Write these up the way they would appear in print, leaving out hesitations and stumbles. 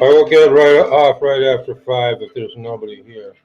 I will get right off right after 5 if there's nobody here.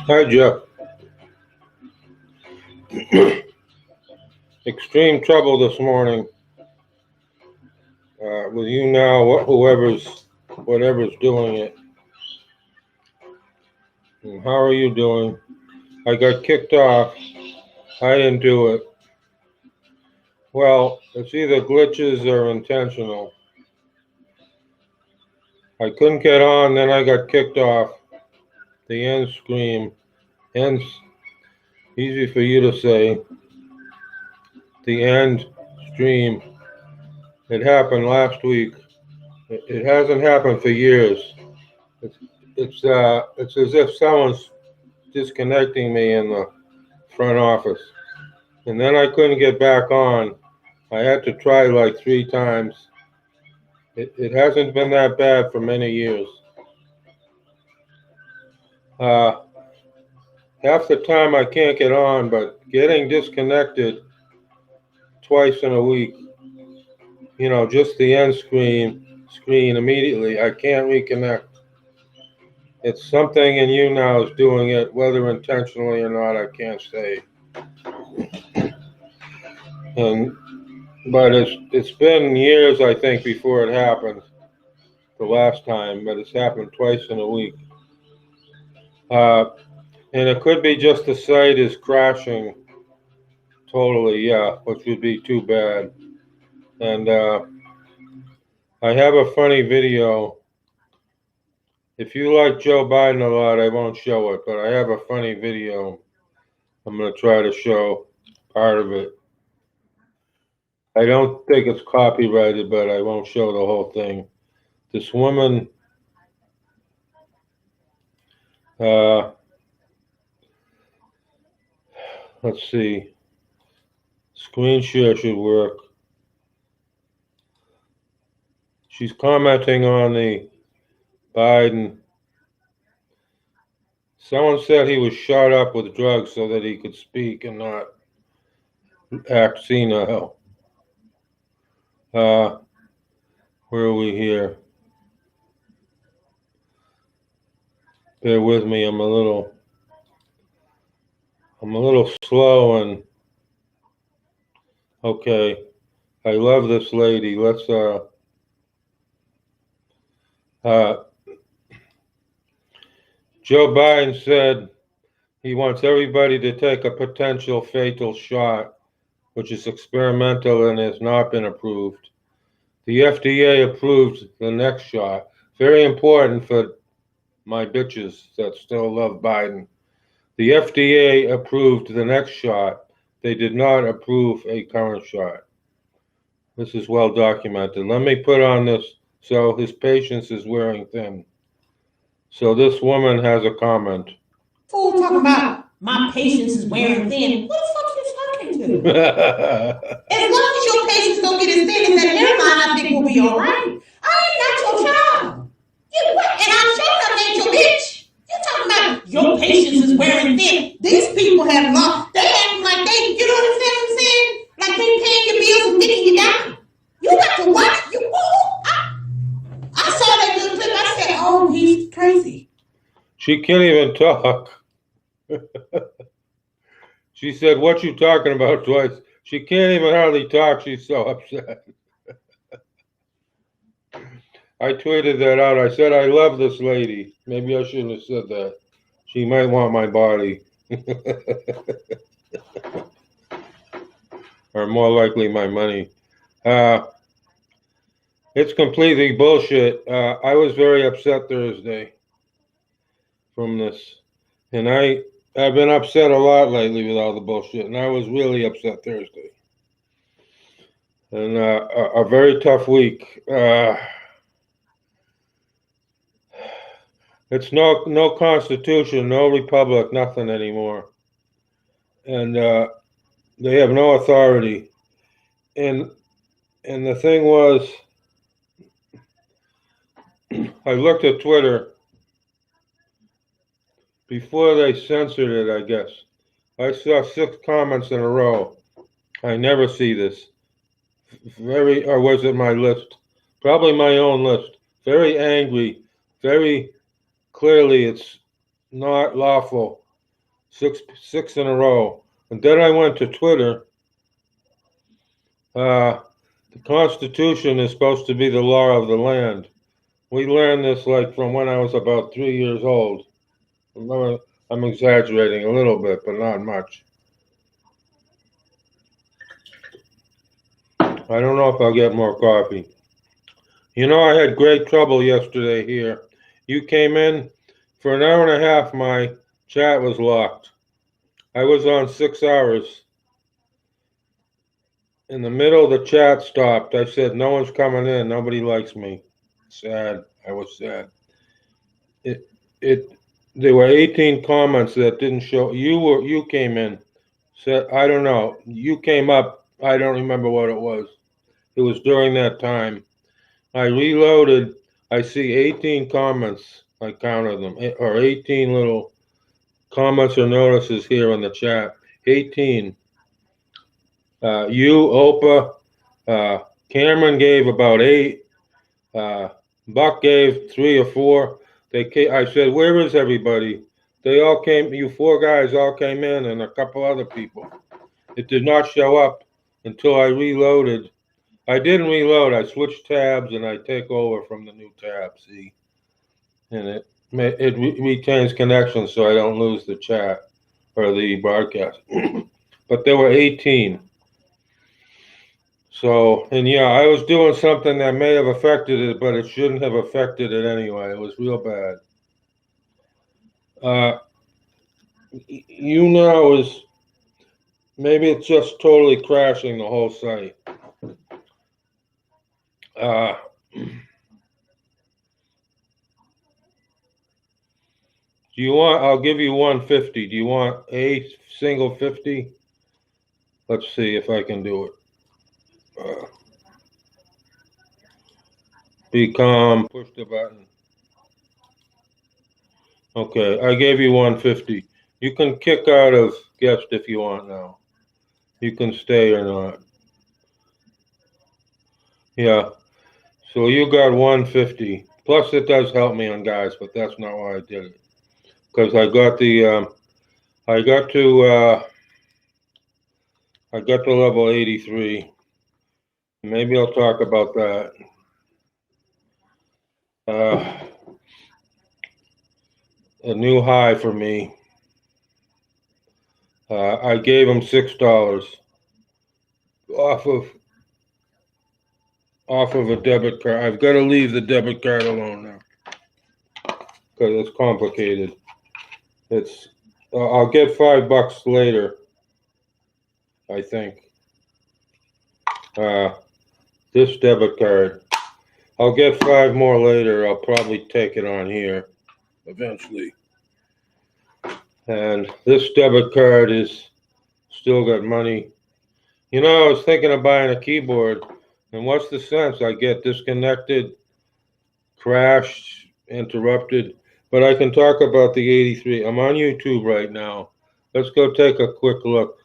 Hi, Jeff. Extreme trouble this morning with YouNow, whatever's doing it. And how are you doing? I got kicked off. I didn't do it. Well, it's either glitches or intentional. I couldn't get on, then I got kicked off. The end screen. Ends, easy for you to say. The end stream. It happened last week. It hasn't happened for years. It's as if someone's disconnecting me in the front office. And then I couldn't get back on. I had to try like 3 times. It hasn't been that bad for many years. Half the time I can't get on, but getting disconnected twice in a week, just the end screen immediately, I can't reconnect. It's something in YouNow is doing it, whether intentionally or not, I can't say. But it's been years, I think, before it happened the last time, but it's happened twice in a week. And it could be just the site is crashing totally, which would be too bad. And I have a funny video. If you like Joe Biden a lot, I won't show it, but I have a funny video. I'm going to try to show part of it. I don't think it's copyrighted, but I won't show the whole thing. This woman, let's see, screen share should work. She's commenting on the Biden. Someone said he was shot up with drugs so that he could speak and not act senile. Where are we here? Bear with me, I'm a little slow and okay. I love this lady. Let's Joe Biden said he wants everybody to take a potential fatal shot, which is experimental and has not been approved. The FDA approved the next shot. Very important for my bitches that still love Biden. The FDA approved the next shot. They did not approve a current shot. This is well documented. Let me put on this. So his patience is wearing thin. So this woman has a comment. Fool talking about my patience is wearing thin. Who the fuck are you talking to? As long as your patience don't get as thin as that hairline, I think we'll be all right. I am not your child. And I'm sure I ain't your bitch. You talking about your patience is wearing thin. These people have lost. They acting like they, you know what I'm saying? Like they paying your bills and nicking you down. You got to watch. I saw that little clip. I said, oh, he's crazy. She can't even talk. She said, what you talking about twice? She can't even hardly talk. She's so upset. I tweeted that out. I said, I love this lady. Maybe I shouldn't have said that. She might want my body. Or more likely my money. It's completely bullshit. I was very upset Thursday. from this. And I've been upset a lot lately with all the bullshit, and I was really upset Thursday. And a very tough week. It's no constitution, no republic, nothing anymore. And they have no authority. And the thing was, I looked at Twitter before they censored it, I guess. I saw 6 comments in a row. I never see this. Or was it my list? Probably my own list. Very angry. Very clearly it's not lawful. Six in a row. And then I went to Twitter. The Constitution is supposed to be the law of the land. We learned this like from when I was about 3 years old. I'm exaggerating a little bit, but not much. I don't know if I'll get more coffee. You know, I had great trouble yesterday here. You came in, for an hour and a half, my chat was locked. I was on 6 hours. In the middle, the chat stopped. I said, no one's coming in. Nobody likes me. Sad. I was sad. There were 18 comments that didn't show. You came in. Said, I don't know. You came up. I don't remember what it was. It was during that time. I reloaded. I see 18 comments. I counted them, or 18 little comments or notices here in the chat. 18. You, Opa, Cameron gave about 8. Buck gave 3 or 4. I said, where is everybody? They all came. You 4 guys all came in, and a couple other people. It did not show up until I reloaded. I didn't reload. I switched tabs, and I take over from the new tab. See, and it retains connection, so I don't lose the chat or the broadcast. But there were 18. So, and yeah, I was doing something that may have affected it, but it shouldn't have affected it anyway. It was real bad. YouNow is, maybe it's just totally crashing the whole site. Do you want, I'll give you 150. Do you want a single 50? Let's see if I can do it. Be calm, push the button. Okay, I gave you 150. You can kick out of guest if you want now. You can stay or not. Yeah, so you got 150. Plus it does help me on guys, but that's not why I did it. Because I got to level 83. Maybe I'll talk about that. A new high for me. I gave him $6 off of a debit card. I've got to leave the debit card alone now because it's complicated. I'll get $5 later, I think. This debit card. I'll get 5 more later. I'll probably take it on here eventually. And this debit card is still got money. You know, I was thinking of buying a keyboard, and what's the sense? I get disconnected, crashed, interrupted. But I can talk about the 83. I'm on YouTube right now. Let's go take a quick look,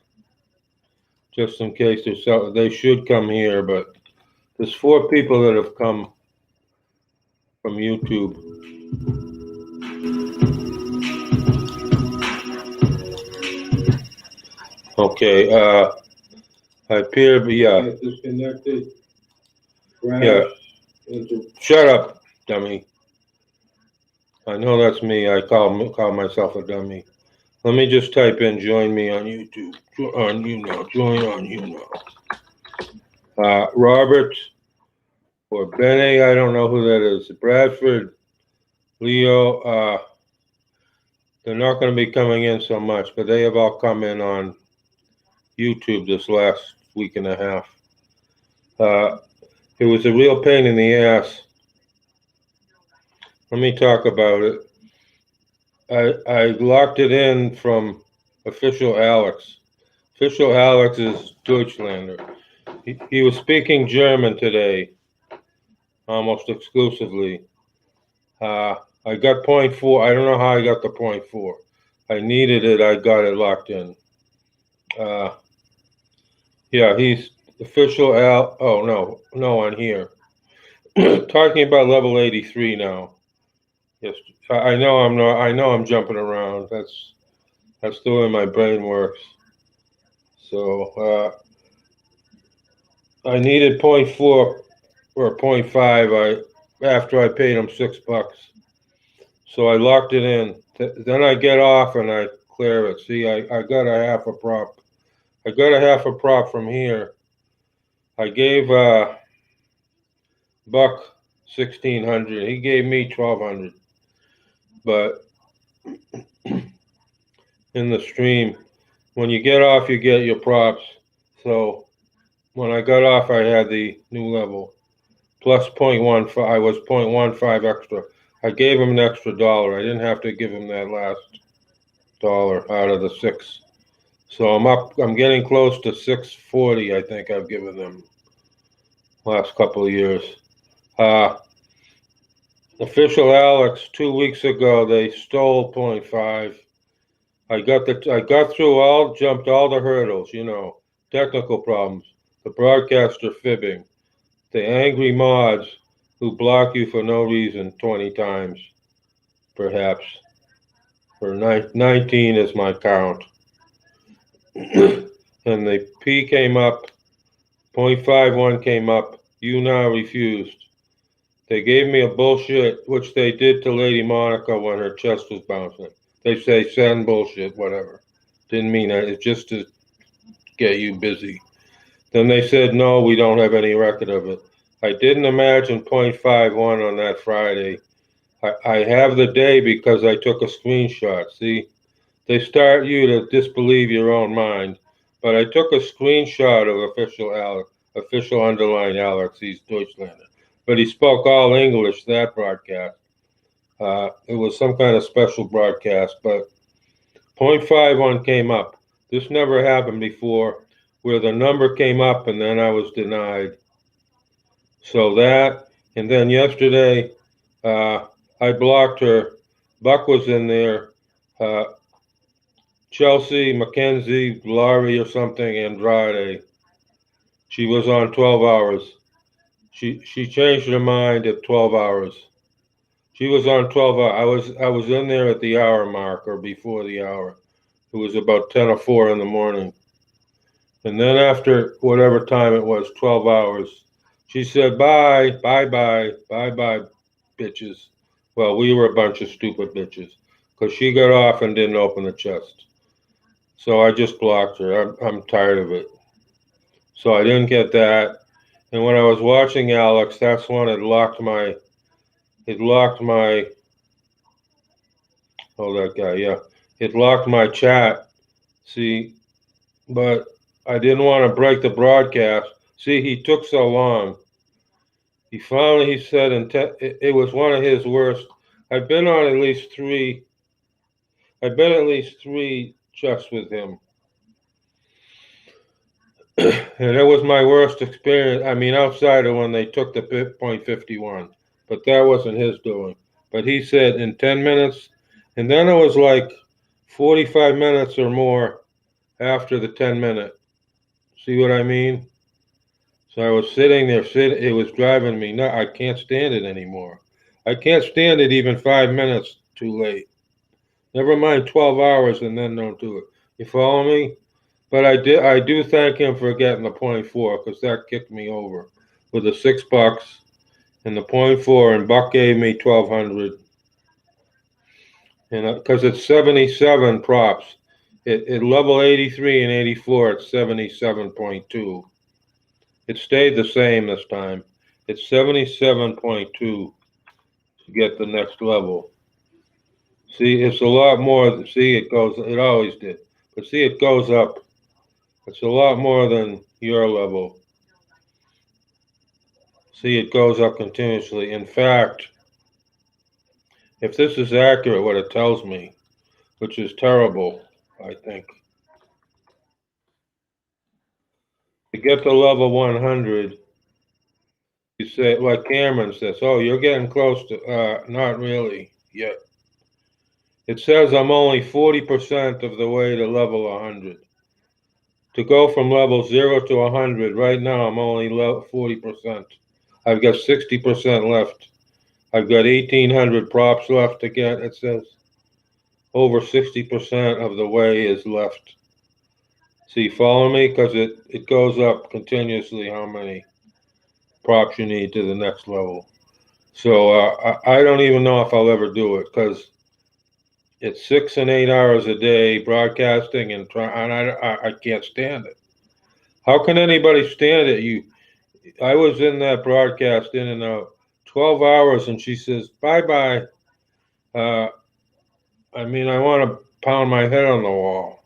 just in case they should come here, but there's 4 people that have come from YouTube. Okay, I appear to be, disconnected. Yeah, shut up, dummy. I know that's me. I call myself a dummy. Let me just type in join me on YouTube. On YouNow. Join on YouNow. Robert or Benny, I don't know who that is. Bradford, Leo, They're not going to be coming in so much, but they have all come in on YouTube this last week and a half. It was a real pain in the ass. Let me talk about it. I locked it in from Official Alex. Official Alex is Deutschlander. He was speaking German today, almost exclusively. I got 0.4. I don't know how I got the 0.4. I needed it. I got it locked in. Yeah, he's Official Al. Oh, no, on here. Talking about level 83 now. Yes, I know I'm not. I know I'm jumping around. That's the way my brain works. So I needed 0.4 or 0.5. After I paid him $6, so I locked it in. Then I get off and I clear it. See, I got a half a prop. I got a half a prop from here. I gave Buck 1,600. He gave me 1,200. But in the stream, when you get off, you get your props. So when I got off, I had the new level plus 0.15. I was 0.15 extra. I gave him an extra $1. I didn't have to give him that last $1 out of the 6. So I'm getting close to 640. I think I've given them last couple of years. Official Alex, 2 weeks ago, they stole 0.5. I got through jumped all the hurdles, technical problems, the broadcaster fibbing, the angry mods who block you for no reason 20 times, perhaps. For 19 is my count. And the P came up, 0.51 came up, YouNow refused. They gave me a bullshit, which they did to Lady Monica when her chest was bouncing. They say send bullshit, whatever. Didn't mean that. It's just to get you busy. Then they said, no, we don't have any record of it. I didn't imagine 0.51 on that Friday. I have the day because I took a screenshot. See, they start you to disbelieve your own mind. But I took a screenshot of official underline Alex, he's Deutschlander. But he spoke all English that broadcast. It was some kind of special broadcast, but 0.51 came up. This never happened before, where the number came up and then I was denied. So that, and then yesterday, I blocked her. Buck was in there. Chelsea, Mackenzie, Laurie or something, Andrade. She was on 12 hours. She changed her mind at 12 hours. She was on 12 hours. I was in there at the hour mark or before the hour. It was about 10:04 in the morning. And then after whatever time it was, 12 hours, she said, bye, bitches. Well, we were a bunch of stupid bitches because she got off and didn't open the chest. So I just blocked her. I'm tired of it. So I didn't get that. And when I was watching Alex, that's when it locked my, oh, that guy, yeah. It locked my chat. See, but I didn't want to break the broadcast. See, he took so long. He said, it was one of his worst. I've been at least three chests with him. And it was my worst experience. I mean, outside of when they took the 0.51, but that wasn't his doing. But he said in 10 minutes, and then it was like 45 minutes or more after the 10-minute. See what I mean? So I was sitting there, it was driving me nuts. I can't stand it anymore. I can't stand it even 5 minutes too late. Never mind 12 hours and then don't do it. You follow me? But I do thank him for getting the 0.4 because that kicked me over with the $6 and the 0.4, and Buck gave me 1,200. And because it's 77 props, it level 83 and 84 at 77.2. It stayed the same this time. It's 77.2 to get the next level. See, it's a lot more. See, it always did. But see, it goes up. It's a lot more than your level. See, it goes up continuously. In fact, if this is accurate, what it tells me, which is terrible, I think, to get to level 100, you say, like Cameron says, oh, you're getting close to, not really yet. It says I'm only 40% of the way to level 100. To go from level 0 to 100, right now I'm only 40%. I've got 60% left. I've got 1,800 props left to get. It says over 60% of the way is left. See, follow me? Because it goes up continuously how many props you need to the next level. So I don't even know if I'll ever do it, because it's 6 and 8 hours a day broadcasting, and I can't stand it. How can anybody stand it? I was in that broadcast in and out 12 hours, and she says, bye-bye. I mean, I want to pound my head on the wall.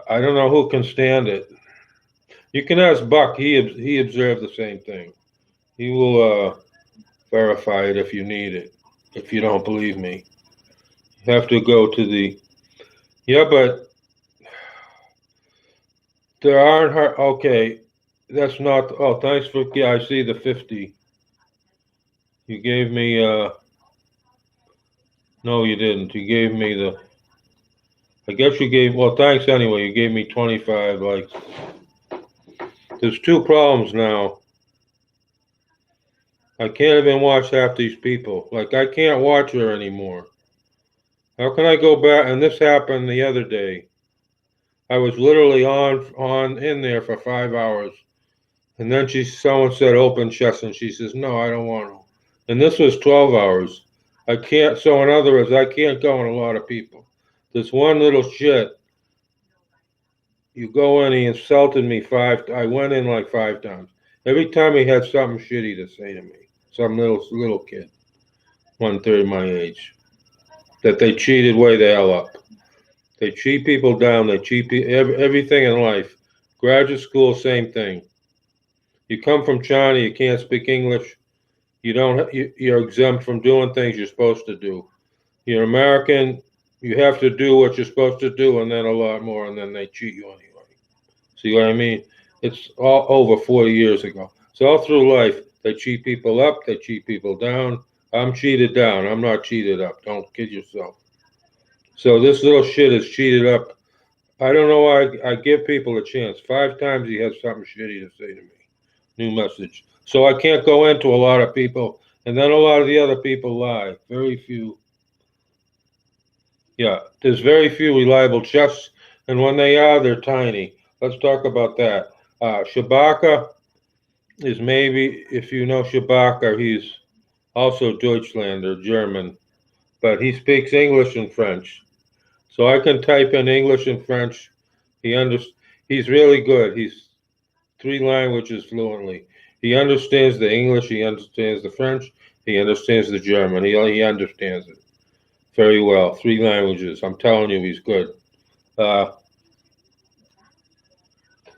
I don't know who can stand it. You can ask Buck. He observed the same thing. He will verify it if you need it. If you don't believe me, you have to go to the. Yeah, but there aren't. Okay, that's not. Oh, thanks for. Yeah, I see the 50. You gave me. No, you didn't. You gave me the. I guess you gave. Well, thanks anyway. You gave me 25 likes. There's two problems now. I can't even watch half these people. Like, I can't watch her anymore. How can I go back? And this happened the other day. I was literally on in there for 5 hours. And then someone said open chest, and she says, no, I don't want to. And this was 12 hours. I can't, so in other words, I can't go in a lot of people. This one little shit, you go in, he insulted me I went in like 5 times. Every time he had something shitty to say to me. Some little kid, 1/3 my age. That they cheated way the hell up. They cheat people down. They cheat everything in life. Graduate school, same thing. You come from China, you can't speak English. You're exempt from doing things you're supposed to do. You're American, you have to do what you're supposed to do, and then a lot more, and then they cheat you anyway. See what I mean? It's all over 40 years ago. So all through life, they cheat people up, they cheat people down. I'm cheated down. I'm not cheated up. Don't kid yourself. So this little shit is cheated up. I don't know why I give people a chance. 5 times he has something shitty to say to me. New message. So I can't go into a lot of people, and then a lot of the other people lie. Very few. Yeah, there's very few reliable chests, and when they are, they're tiny. Let's talk about that. Shabaka is maybe, if you know Shabaka, he's also Deutschlander, German, but he speaks English and French. So I can type in English and French. He's really good. He's 3 languages fluently. He understands the English, he understands the French, he understands the German. He understands it very well. 3 languages. I'm telling you, he's good.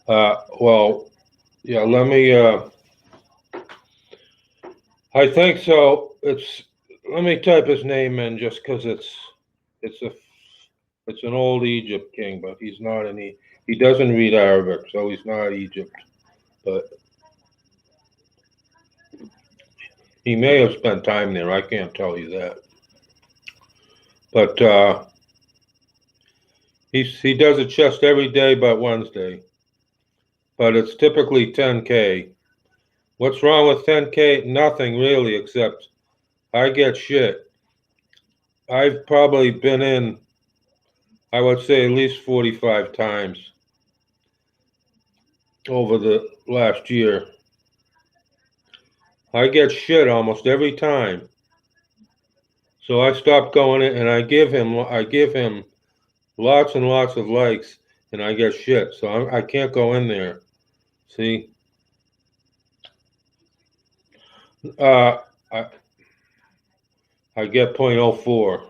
Well, yeah, let me, I think so. Let me type his name in just because it's an old Egypt king, but he's not he doesn't read Arabic, so he's not Egypt. But he may have spent time there. I can't tell you that. But he does a chest every day but Wednesday. But it's typically 10K. What's wrong with 10K? Nothing really, except I get shit. I've probably been in, I would say, at least 45 times over the last year. I get shit almost every time. So I stopped going in, and I give him lots and lots of likes, and I get shit. So I can't go in there. See? I get 0.04.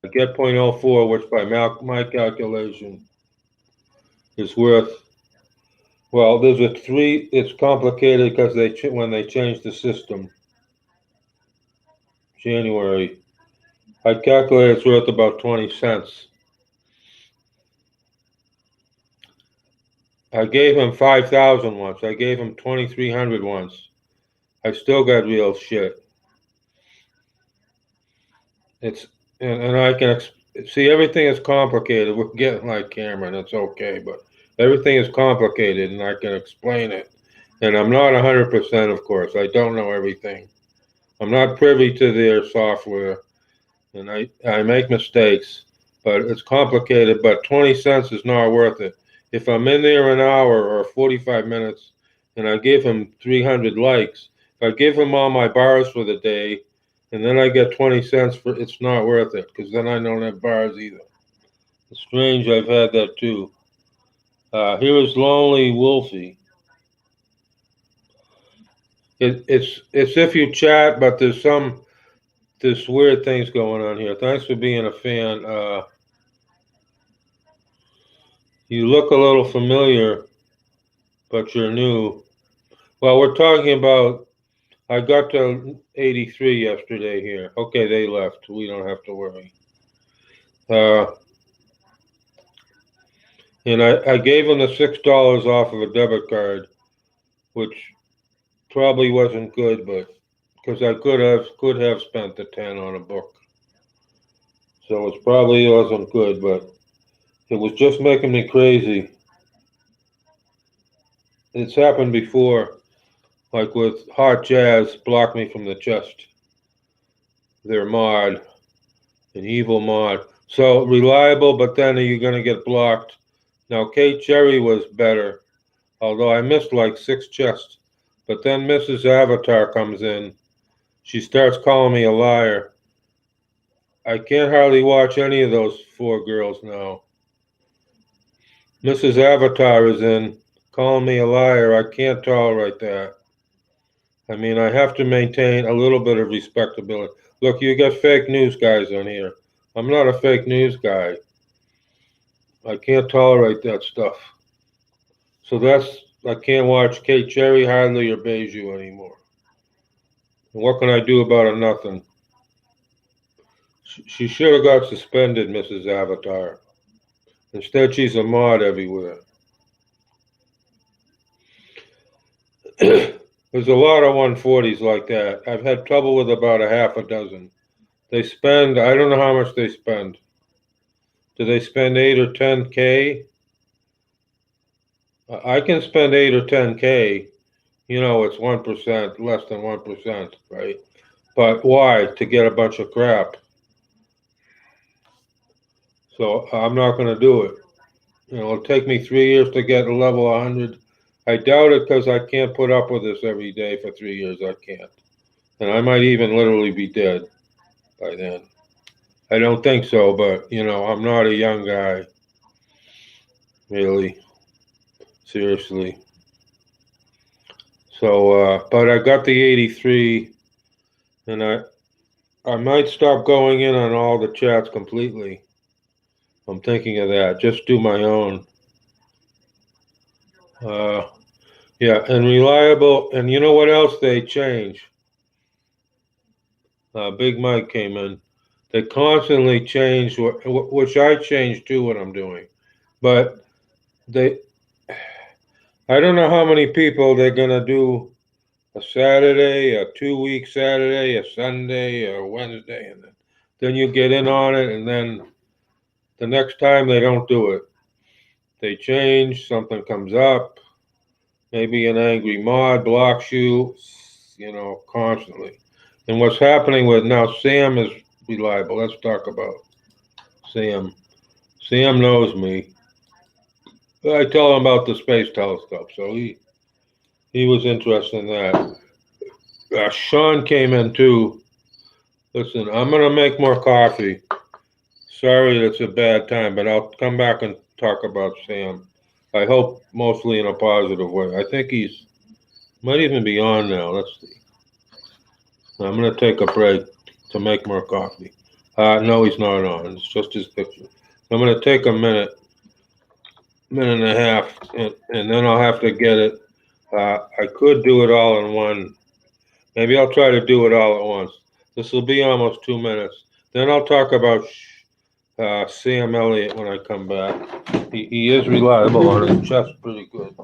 I get 0.04, which by my calculation is worth, well, there's a 3, it's complicated because when they changed the system, January, I calculate it's worth about 20 cents. I gave him 5,000 once. I gave him 2,300 once. I still got real shit. It's and I can see everything is complicated. We're getting like Cameron. It's okay, but everything is complicated, and I can explain it. And I'm not 100%, of course. I don't know everything. I'm not privy to their software, and I make mistakes. But it's complicated. But 20 cents is not worth it. If I'm in there an hour or 45 minutes, and I give him 300 likes, if I give him all my bars for the day, and then I get 20 cents for it's not worth it, because then I don't have bars either. It's strange, I've had that too. Here is Lonely Wolfie. It's if you chat, but there's weird things going on here. Thanks for being a fan. You look a little familiar, but you're new. Well, we're talking about, I got to 83 yesterday here. Okay, they left. We don't have to worry. And I gave him the $6 off of a debit card, which probably wasn't good, but because I could have spent the 10 on a book. So it probably wasn't good, but it was just making me crazy. It's happened before, like with Hot Jazz blocked me from the chest. Their mod, an evil mod. So reliable, but then you're going to get blocked. Now, Kate Cherry was better, although I missed like 6 chests. But then Mrs. Avatar comes in. She starts calling me a liar. I can't hardly watch any of those 4 girls now. Mrs. Avatar is in, calling me a liar. I can't tolerate that. I mean, I have to maintain a little bit of respectability. Look, you got fake news guys on here. I'm not a fake news guy. I can't tolerate that stuff. So I can't watch Kate Cherry hardly or Beiju anymore. And what can I do about it? Nothing. She should have got suspended, Mrs. Avatar. Instead, she's a mod everywhere. There's a lot of 140s like that. I've had trouble with about a half a dozen. They spend, I don't know how much they spend. Do they spend 8 or 10K? I can spend 8 or 10K. You know, it's 1%, less than 1%, right? But why? To get a bunch of crap. So I'm not going to do it. You know, it'll take me 3 years to get a level 100. I doubt it because I can't put up with this every day for 3 years. I can't. And I might even literally be dead by then. I don't think so, but, you know, I'm not a young guy. Really. Seriously. So, but I got the 83, and I might stop going in on all the chats completely. I'm thinking of that. Just do my own. Yeah, and reliable. And you know what else they change? Big Mike came in. They constantly change, which I change too what I'm doing. But I don't know how many people they're going to do a Saturday, a 2-week Saturday, a Sunday, or Wednesday, and then you get in on it, and then the next time they don't do it. They change, something comes up, maybe an angry mod blocks you, you know, constantly. And what's happening with now, Sam is reliable. Let's talk about Sam. Sam knows me. I tell him about the space telescope, so he was interested in that. Sean came in too. Listen, I'm going to make more coffee. Sorry it's a bad time, but I'll come back and talk about Sam. I hope mostly in a positive way. I think might even be on now. Let's see. I'm going to take a break to make more coffee. No, he's not on. It's just his picture. I'm gonna take a minute and a half, and then I'll have to get it. I could do it all in one. Maybe I'll try to do it all at once. This will be almost 2 minutes. Then I'll talk about Sam Elliott when I come back. He is reliable on his chest, pretty good.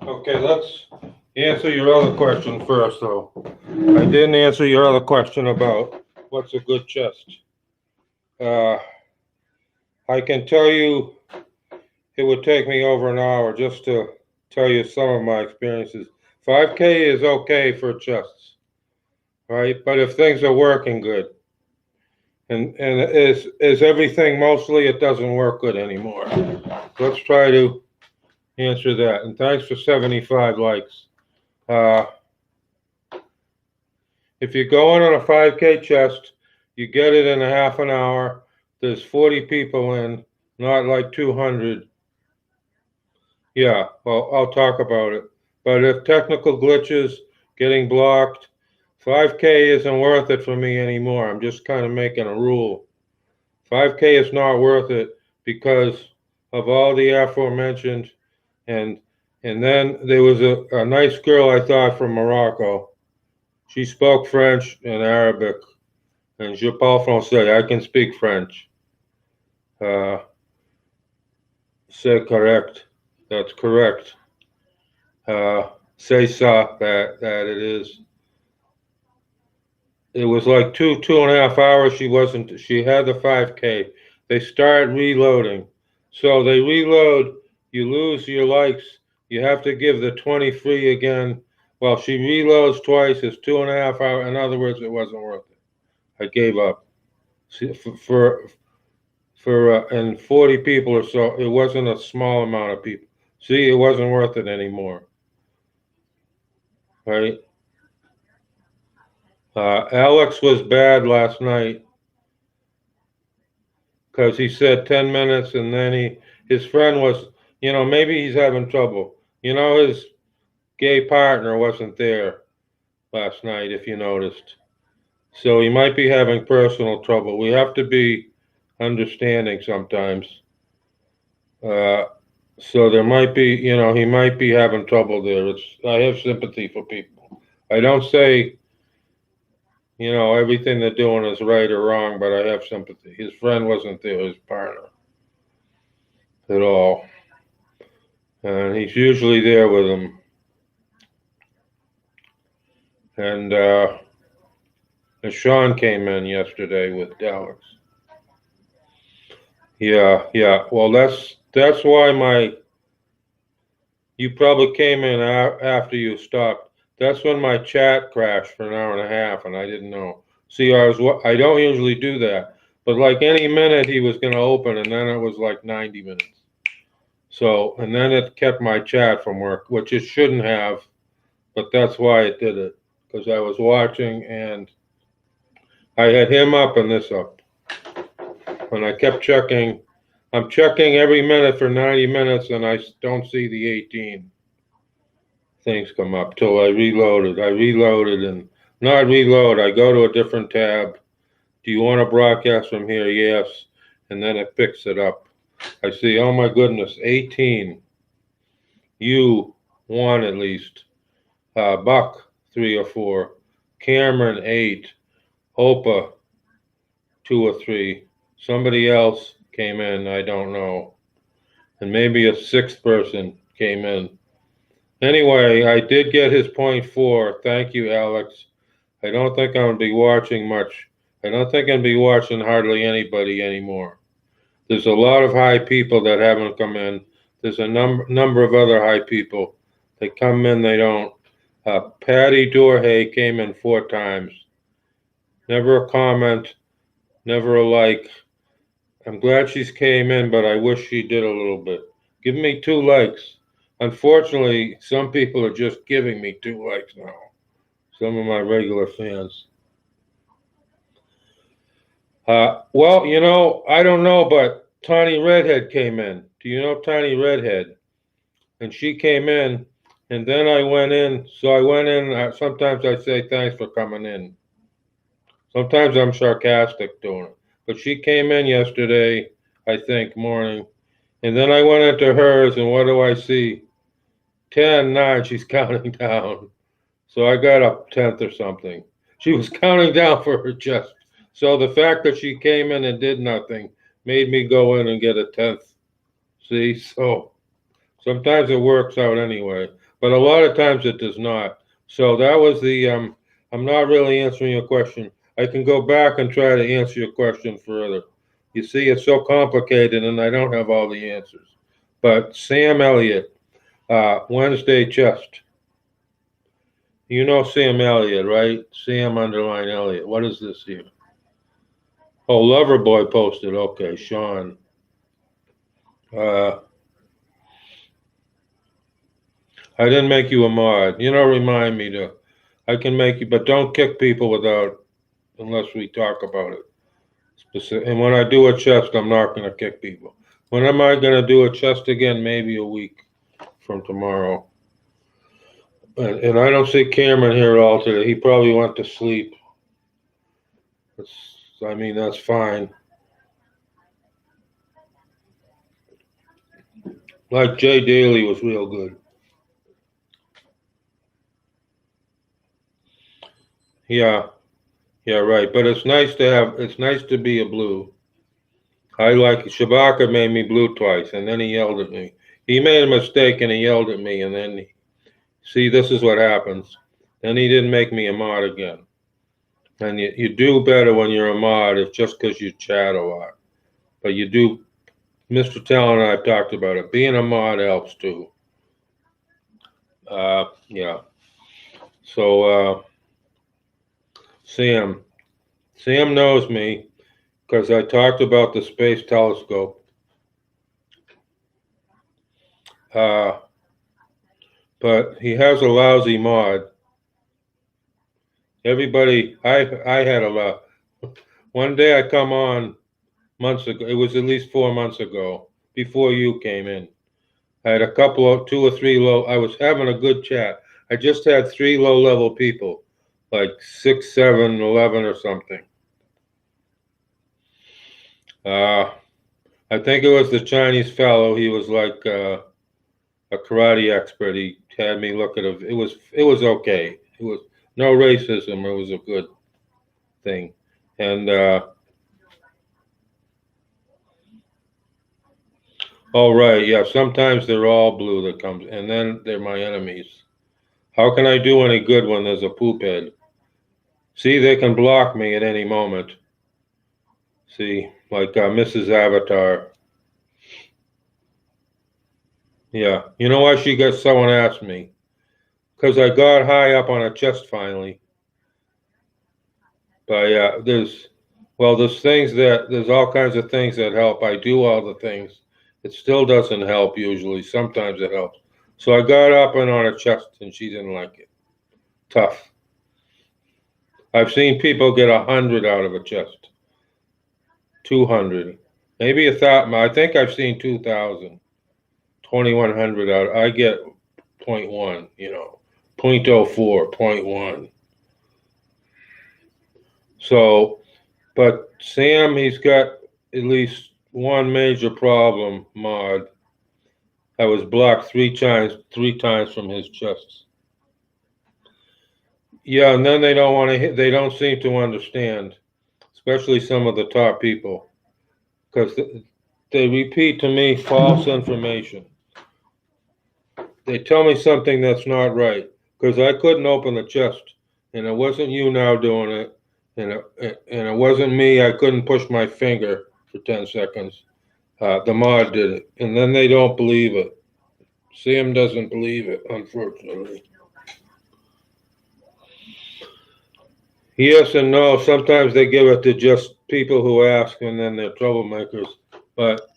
Okay, let's answer your other question first, though. I didn't answer your other question about what's a good chest. I can tell you it would take me over an hour just to tell you some of my experiences. 5K is okay for chests, right? But if things are working good, and is everything mostly it doesn't work good anymore. Let's try to answer that. And thanks for 75 likes. If you're going on a 5K chest, you get it in a half an hour. There's 40 people in, not like 200. Yeah, well, I'll talk about it. But if technical glitches, getting blocked, 5K isn't worth it for me anymore. I'm just kind of making a rule. 5K is not worth it because of all the aforementioned. And then there was a nice girl I thought from Morocco. She spoke French and Arabic. And je parle français. I can speak French. C'est correct. That's correct. C'est ça. That it is. It was like 2.5 hours. She had the 5K. They start reloading. So they reload. You lose your likes. You have to give the 20 free again. Well, she reloads twice. It's 2.5 hours. In other words, it wasn't worth it. I gave up. And 40 people or so, it wasn't a small amount of people. See, it wasn't worth it anymore. Right? Alex was bad last night because he said 10 minutes and then his friend was, maybe he's having trouble. His gay partner wasn't there last night, if you noticed. So he might be having personal trouble. We have to be understanding sometimes. So there might be, he might be having trouble there. I have sympathy for people. I don't say, everything they're doing is right or wrong, but I have sympathy. His friend wasn't there, his partner, at all. And he's usually there with him. And Sean came in yesterday with Alex. Yeah. Well, that's why you probably came in after you stopped. That's when my chat crashed for an hour and a half, and I didn't know. See, I don't usually do that, but like any minute he was going to open, and then it was like 90 minutes. So, and then it kept my chat from work, which it shouldn't have, but that's why it did it, because I was watching and I had him up and this up, and I kept checking. I'm checking every minute for 90 minutes, and I don't see the 18 things come up till I reloaded. And not reload. I go to a different tab. Do you want to broadcast from here? Yes. And then it picks it up. I see, oh my goodness, 18. You, 1 at least. Buck, 3 or 4. Cameron, 8. Opa, 2 or 3. Somebody else came in, I don't know. And maybe a 6th person came in. Anyway, I did get his .4. Thank you, Alex. I don't think I'm going to be watching much. I don't think I'm going to be watching hardly anybody anymore. There's a lot of high people that haven't come in. There's a number of other high people. They come in, they don't. Patty Dorhay came in 4 times. Never a comment, never a like. I'm glad she's came in, but I wish she did a little bit. Give me 2 likes. Unfortunately, some people are just giving me 2 likes now. Some of my regular fans. Well, I don't know, but Tiny Redhead came in. Do you know Tiny Redhead? And she came in, and then I went in. So I went in. Sometimes I say thanks for coming in. Sometimes I'm sarcastic doing it. But she came in yesterday, I think, morning. And then I went into hers, and what do I see? 10, 9, she's counting down. So I got a 10th or something. She was counting down for her chest. So the fact that she came in and did nothing made me go in and get a 10th. See, so sometimes it works out anyway, but a lot of times it does not. So that was the, I'm not really answering your question. I can go back and try to answer your question further. You see, it's so complicated and I don't have all the answers. But Sam Elliott, Wednesday chest. You know Sam Elliott, right? Sam _ Elliott. What is this here? Oh, Loverboy posted. Okay, Sean. I didn't make you a mod. Remind me to. I can make you, but don't kick people unless we talk about it. And when I do a chest, I'm not going to kick people. When am I going to do a chest again? Maybe a week from tomorrow. And I don't see Cameron here at all today. He probably went to sleep. That's fine. Like Jay Daly was real good. Yeah, right. But it's nice to be a blue. I like Shabaka made me blue twice, and then he yelled at me. He made a mistake and he yelled at me, and then see, this is what happens. Then he didn't make me a mod again. And you do better when you're a mod, if just because you chat a lot. But you do. Mr. Talon and I have talked about it. Being a mod helps too. Yeah. So Sam knows me because I talked about the space telescope. But he has a lousy mod. Everybody, I had a lot. One day I come on months ago. It was at least 4 months ago, before you came in. I had a couple of 2 or 3 low. I was having a good chat. I just had 3 low-level people, like 6, 7, 11 or something. I think it was the Chinese fellow. He was like a karate expert. He had me look at it. It was okay. It was no racism. It was a good thing. And oh right, yeah. Sometimes they're all blue that comes, and then they're my enemies. How can I do any good when there's a poop head? See, they can block me at any moment. See, like Mrs. Avatar. Yeah, you know why she got? Someone asked me. Because I got high up on her chest finally. But yeah, there's all kinds of things that help. I do all the things. It still doesn't help usually. Sometimes it helps. So I got up and on her chest, and she didn't like it. Tough. I've seen people get 100 out of a chest. 200, maybe 1,000. I think I've seen 2,000. 2,100 out. I get 0.1. 0.04, 0.1. So, but Sam, he's got at least one major problem, Maud. I was blocked three times from his chest. Yeah, and then they don't want to hit, they don't seem to understand, especially some of the top people, because they repeat to me false information. They tell me something that's not right, because I couldn't open the chest, and it wasn't YouNow doing it, and it wasn't me. I couldn't push my finger for 10 seconds. The mod did it, and then they don't believe it. Sam doesn't believe it, unfortunately. Yes and no. Sometimes they give it to just people who ask, and then they're troublemakers. But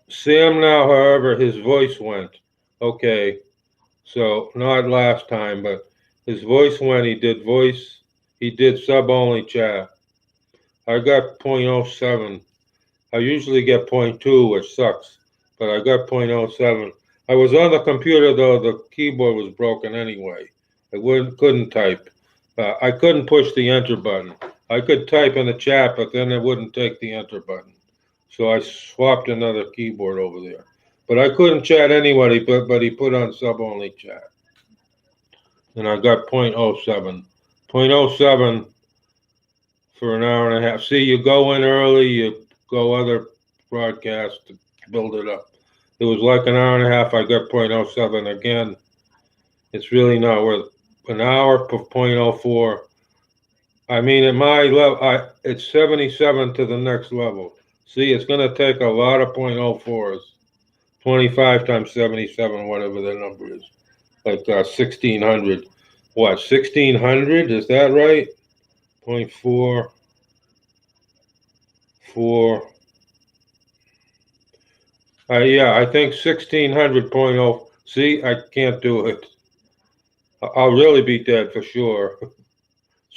Sam now, however, his voice went. Okay, so not last time, but his voice went. He did sub-only chat. I got 0.07. I usually get 0.2, which sucks, but I got 0.07. I was on the computer, though. The keyboard was broken anyway. I couldn't type. I couldn't push the enter button. I could type in the chat, but then it wouldn't take the enter button. So I swapped another keyboard over there. But I couldn't chat anybody, but he put on sub-only chat. And I got 0.07. 0.07 for an hour and a half. See, you go in early, you go other broadcasts to build it up. It was like an hour and a half. I got 0.07 again. It's really not worth an hour for 0.04. I mean, at my level, it's 77 to the next level. See, it's going to take a lot of 0.04s. 25 times 77, whatever the number is. Like 1,600. What, 1,600? Is that right? 0.4. 4. Yeah, I think 1,600.0. See, I can't do it. I'll really be dead for sure.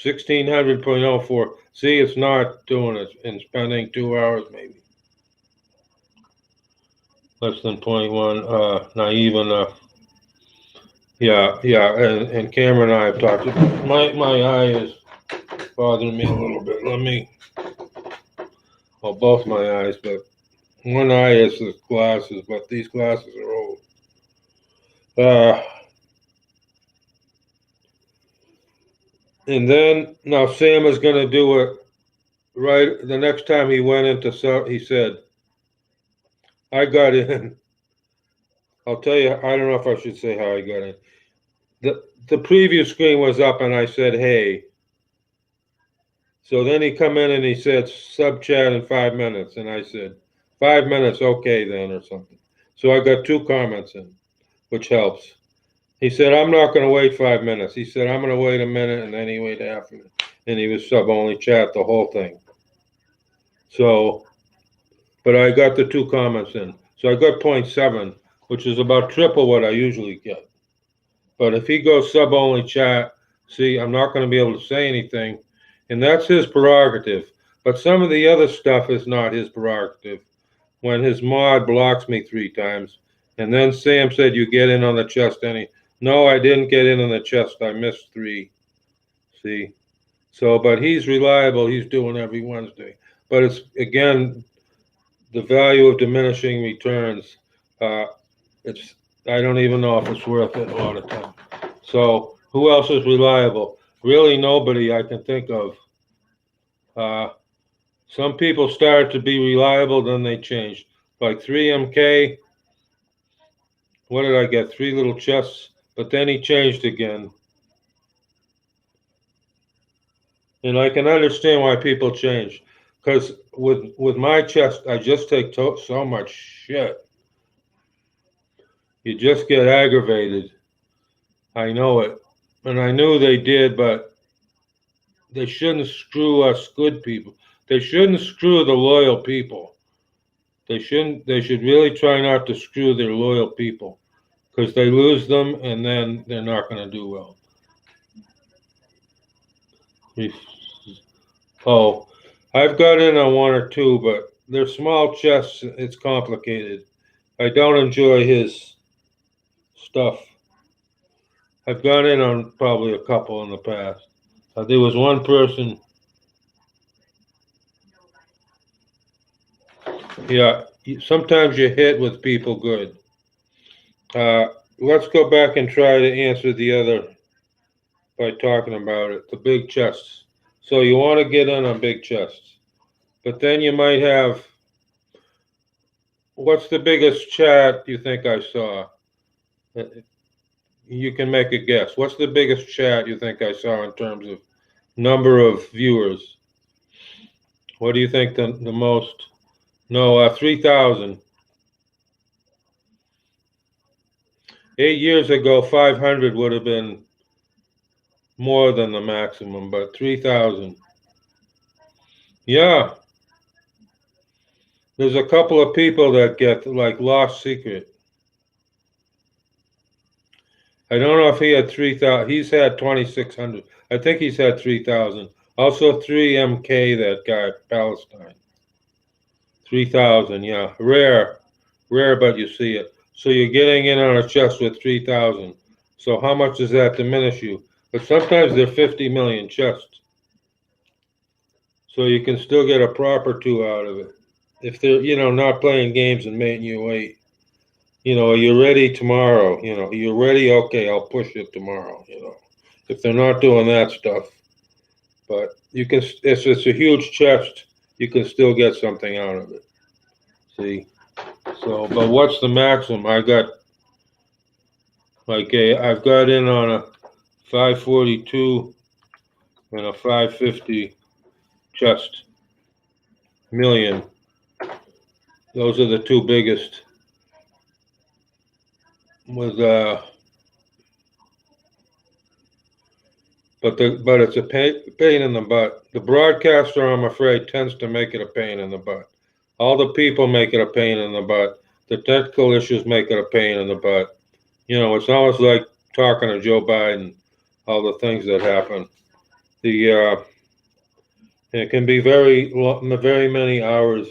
1,600.04. See, it's not doing it in spending 2 hours maybe. Less than 0.1, naive enough. Yeah, and Cameron and I have talked about my eye is bothering me a little bit. Well, both my eyes, but one eye is the glasses, but these glasses are old. And then, now Sam is going to do it right the next time he went into, he said, I got in. I'll tell you, I don't know if I should say how I got in. The preview screen was up and I said, hey. So then he come in and he said, sub chat in 5 minutes. And I said, 5 minutes, okay then, or something. So I got 2 comments in, which helps. He said, I'm not going to wait 5 minutes. He said, I'm going to wait a minute, and then he waited half a minute. And he was sub-only chat the whole thing. So, but I got the 2 comments in. So I got 0.7, which is about triple what I usually get. But if he goes sub-only chat, see, I'm not going to be able to say anything. And that's his prerogative. But some of the other stuff is not his prerogative. When his mod blocks me 3 times, and then Sam said, you get in on the chest No, I didn't get in on the chest. I missed 3. See? So, but he's reliable. He's doing every Wednesday. But it's, again, the value of diminishing returns. It's, I don't even know if it's worth it a lot of time. So who else is reliable? Really nobody I can think of. Some people started to be reliable, then they changed. Like 3MK, what did I get? 3 little chests, but then he changed again. And I can understand why people change, because with my chest, I just take so much shit. You just get aggravated. I know it, and I knew they did, but they shouldn't screw us good people. They shouldn't screw the loyal people. They shouldn't. They should really try not to screw their loyal people, because they lose them, and then they're not going to do well. Oh, I've got in on 1 or 2, but they're small chests. It's complicated. I don't enjoy his stuff. I've gone in on probably a couple in the past. There was one person. Yeah, sometimes you hit with people good. Let's go back and try to answer the other by talking about it, the big chests. So you want to get in on big chests, but then you might have, what's the biggest chat you think I saw? You can make a guess. What's the biggest chat you think I saw in terms of number of viewers? What do you think the most? No, 3,000. 8 years ago, 500 would have been more than the maximum, but 3,000. Yeah. There's a couple of people that get like Lost Secret. I don't know if he had 3,000. He's had 2,600. I think he's had 3,000. Also 3MK, that guy, Palestine. 3,000, yeah. Rare, but you see it. So you're getting in on a chest with 3,000. So how much does that diminish you? But sometimes they're 50 million chests. So you can still get a proper 2 out of it. If they're, not playing games and making you wait. Are you ready tomorrow? You're ready? Okay, I'll push it tomorrow, If they're not doing that stuff. But you can, if it's a huge chest, you can still get something out of it. See? So, but what's the maximum? I've got in on a 542 and a 550 chest million. Those are the 2 biggest. But it's a pain in the butt. The broadcaster, I'm afraid, tends to make it a pain in the butt. All the people make it a pain in the butt. The technical issues make it a pain in the butt. It's almost like talking to Joe Biden, all the things that happen. It can be very many hours.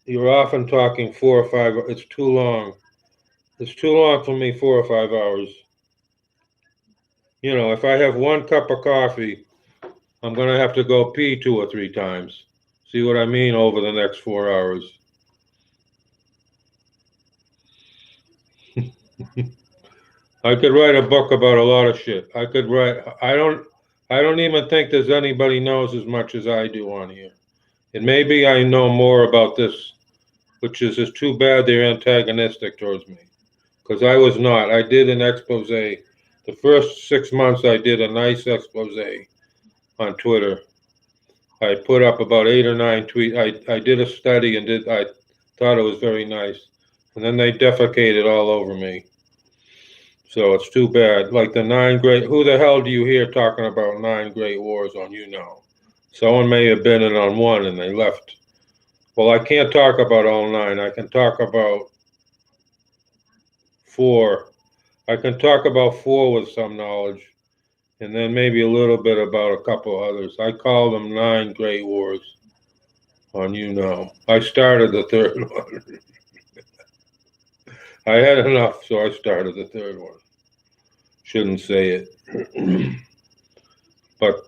You're often talking 4 or 5. It's too long. It's too long for me, 4 or 5 hours. If I have 1 cup of coffee, I'm going to have to go pee 2 or 3 times. See what I mean? Over the next 4 hours. I could write a book about a lot of shit. I don't even think there's anybody knows as much as I do on here. And maybe I know more about this, which is just too bad they're antagonistic towards me. Because I was not. I did an expose. The first 6 months I did a nice expose on Twitter. I put up about 8 or 9 tweets. I did a study and I thought it was very nice. And then they defecated all over me. So it's too bad. Like the 9 great, who the hell do you hear talking about 9 great wars on YouNow? Someone may have been in on 1 and they left. Well, I can't talk about all 9. I can talk about 4. I can talk about 4 with some knowledge, and then maybe a little bit about a couple others. I call them 9 great wars on YouNow. I started the 3rd one. I had enough, so I started the 3rd one. Shouldn't say it. But,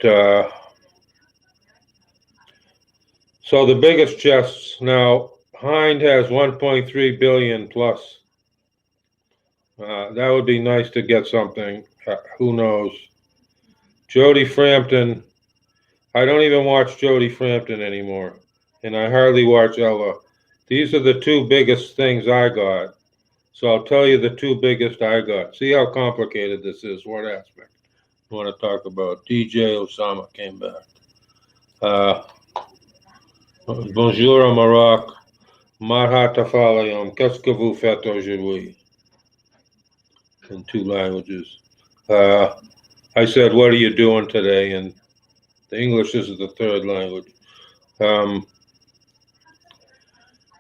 so the biggest chests now, Hind has 1.3 billion plus. That would be nice to get something. Who knows? Jody Frampton. I don't even watch Jody Frampton anymore, and I hardly watch Ella. These are the two biggest things I got. So I'll tell you the two biggest I got. See how complicated this is. What aspect you want to talk about? DJ Osama came back. Bonjour Maroc. Marhata falayom. Qu'est-ce que vous faites aujourd'hui? In two languages. I said, what are you doing today? And the English is the third language.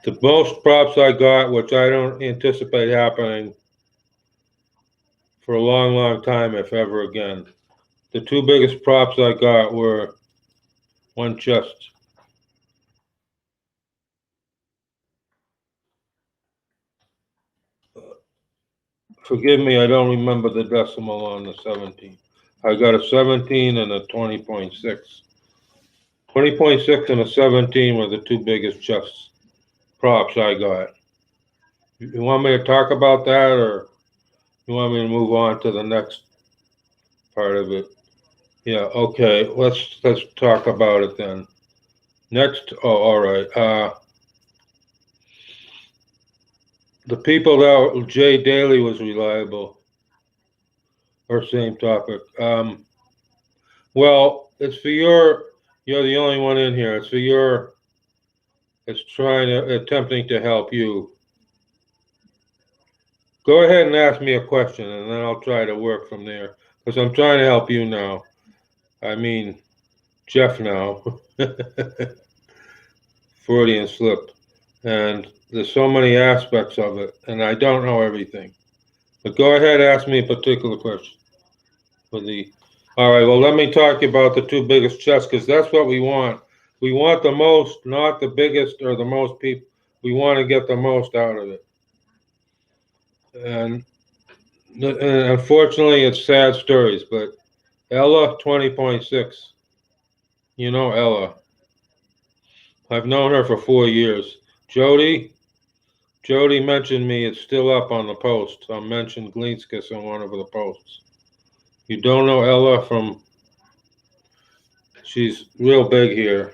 The most props I got, which I don't anticipate happening for a long, long time, if ever again. The two biggest props I got were one chest. Forgive me, I don't remember the decimal on the 17. I got a 17 and a 20.6. 20.6 and a 17 were the two biggest chests props I got. You want me to talk about that, or you want me to move on to the next part of it? Yeah, okay, let's talk about it then. Next, oh, all right. The people that Jay Daly was reliable, or same topic. Well, it's for you're the only one in here. It's for it's attempting to help you. Go ahead and ask me a question, and then I'll try to work from there, because I'm trying to help you now. I mean, Jeff now. Freudian slip. And there's so many aspects of it, and I don't know everything. But go ahead, ask me a particular question. All right, well, let me talk about the two biggest chests, because that's what we want. We want the most, not the biggest or the most people. We want to get the most out of it. And unfortunately, it's sad stories, but Ella, 20.6. You know Ella. I've known her for 4 years. Jody mentioned me. It's still up on the post. I mentioned Glinskis on one of the posts. You don't know Ella she's real big here.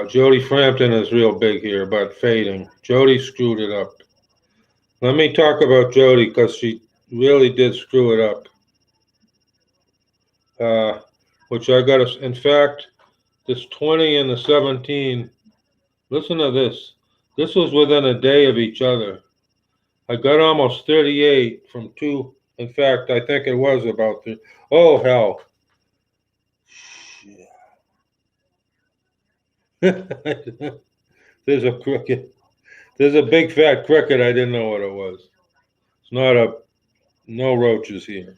Jody Frampton is real big here, but fading. Jody screwed it up. Let me talk about Jody, because she really did screw it up. Which I got in fact, this 20 and the 17, listen to this. This was within a day of each other. I got almost 38 from two. In fact, I think it was about the, oh, hell. There's a cricket. There's a big fat cricket. I didn't know what it was. It's not no roaches here.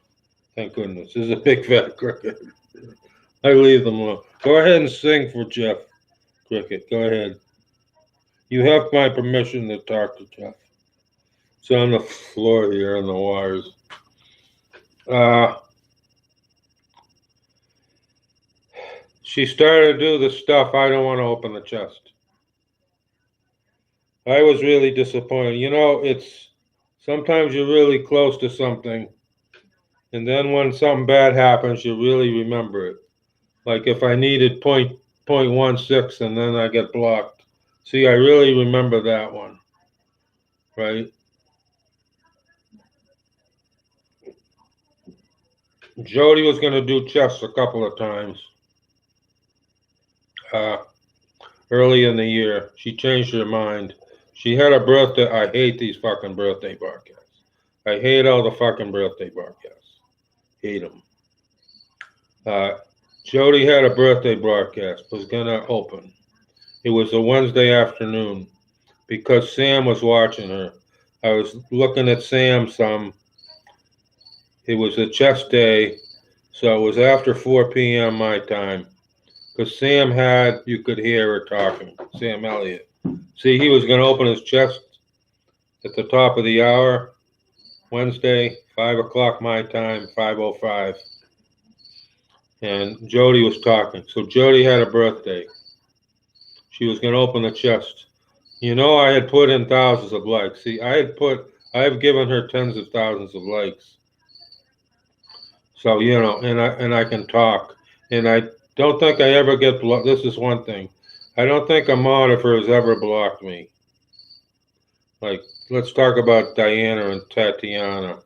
Thank goodness. There's a big fat cricket. I leave them alone. Go ahead and sing for Jeff, Cricket. Go ahead. You have my permission to talk to Jeff. It's on the floor here on the wires. She started to do the stuff. I don't want to open the chest. I was really disappointed. You know, it's sometimes you're really close to something, and then when something bad happens, you really remember it. Like if I needed 0.16 and then I get blocked. See, I really remember that one, right? Jody was going to do chess a couple of times early in the year. She changed her mind. She had a birthday. I hate these fucking birthday broadcasts. I hate all the fucking birthday broadcasts. Hate them. Jody had a birthday broadcast, was going to open. It was a Wednesday afternoon because Sam was watching her. I was looking at Sam some. It was a chess day, so it was after 4 p.m. my time. Because Sam you could hear her talking, Sam Elliott. See, he was going to open his chest at the top of the hour, Wednesday, 5 o'clock my time, 5:05. And Jody was talking. So Jody had a birthday. She was going to open the chest. You know, I had put in thousands of likes. See, I've given her tens of thousands of likes. So, you know, and I can talk. And I don't think I ever get blocked. This is one thing. I don't think a mod of hers ever blocked me. Like, let's talk about Diana and Tatiana,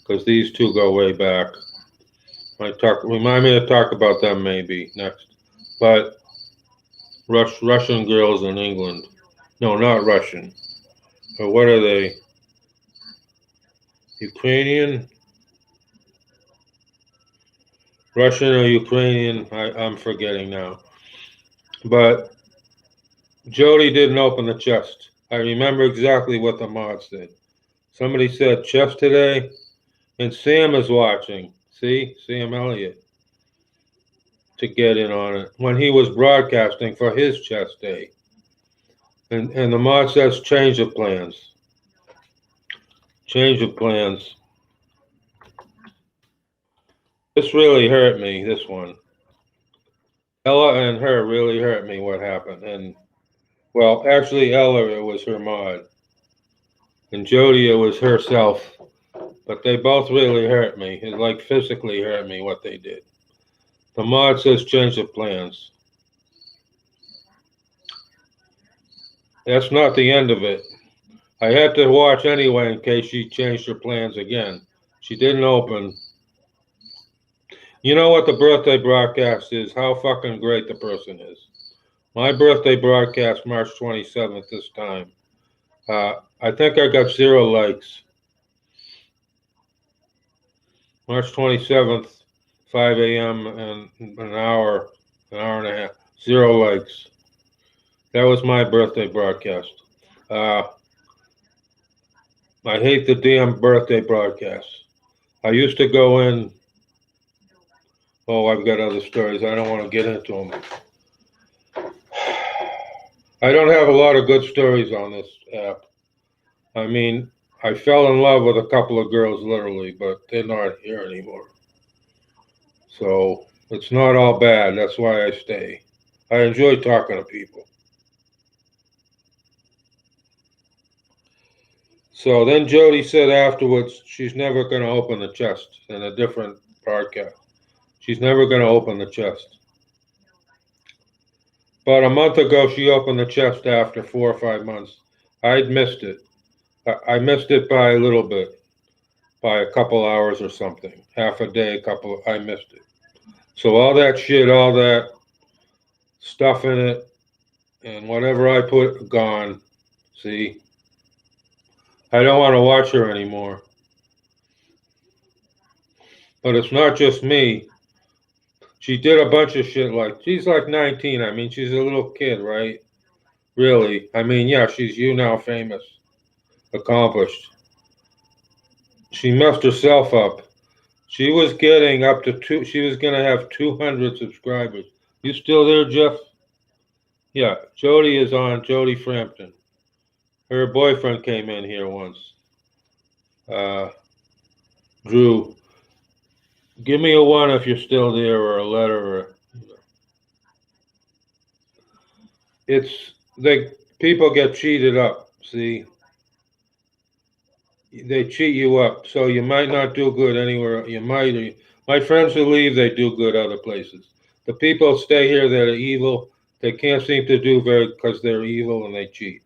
because these two go way back. Remind me to talk about them maybe next. But Russian girls in England. No, not Russian. Or what are they? Ukrainian? Russian or Ukrainian? I'm forgetting now. But Jody didn't open the chest. I remember exactly what the mod said. Somebody said chest today, and Sam is watching. See? Sam Elliott. To get in on it. When he was broadcasting for his chest day. And the mod says change of plans. Change of plans. This really hurt me, this one. Ella and her really hurt me what happened. And, well, actually, Ella, it was her mod. And Jody, it was herself. But they both really hurt me. It, like, physically hurt me what they did. The mod says change of plans. That's not the end of it. I had to watch anyway in case she changed her plans again. She didn't open. You know what the birthday broadcast is? How fucking great the person is. My birthday broadcast, March 27th this time. I think I got 0 likes. March 27th, 5 a.m. and an hour and a half. 0 likes. That was my birthday broadcast. I hate the damn birthday broadcasts. I used to go in. Oh, I've got other stories. I don't want to get into them. I don't have a lot of good stories on this app. I mean, I fell in love with a couple of girls literally, but they're not here anymore. So it's not all bad. That's why I stay. I enjoy talking to people. So then Jody said afterwards she's never going to open the chest in a different podcast. She's never going to open the chest. About a month ago, she opened the chest after 4 or 5 months. I'd missed it. I missed it by a little bit, by a couple hours or something. Half a day, I missed it. So all that shit, all that stuff in it, and whatever I put, gone. See? I don't want to watch her anymore. But it's not just me. She did a bunch of shit she's like 19. I mean, she's a little kid, right? Really. I mean, yeah, she's YouNow famous, accomplished. She messed herself up. She was getting up to she was going to have 200 subscribers. You still there, Jeff? Yeah, Jody is on, Jody Frampton. Her boyfriend came in here once. Drew. Give me a 1 if you're still there, or a letter, or people get cheated up, see? They cheat you up, so you might not do good anywhere. My friends who leave, they do good other places. The people stay here that are evil, they can't seem to do very, because they're evil and they cheat.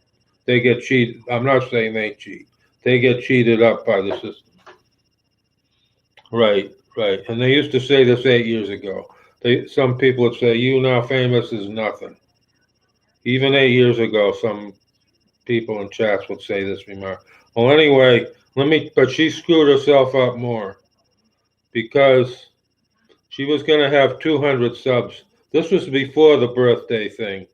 They get cheated. I'm not saying they cheat. They get cheated up by the system. Right. And they used to say this 8 years ago. Some people would say, YouNow famous is nothing. Even 8 years ago, some people in chats would say this remark. Well, anyway, but she screwed herself up more, because she was going to have 200 subs. This was before the birthday thing.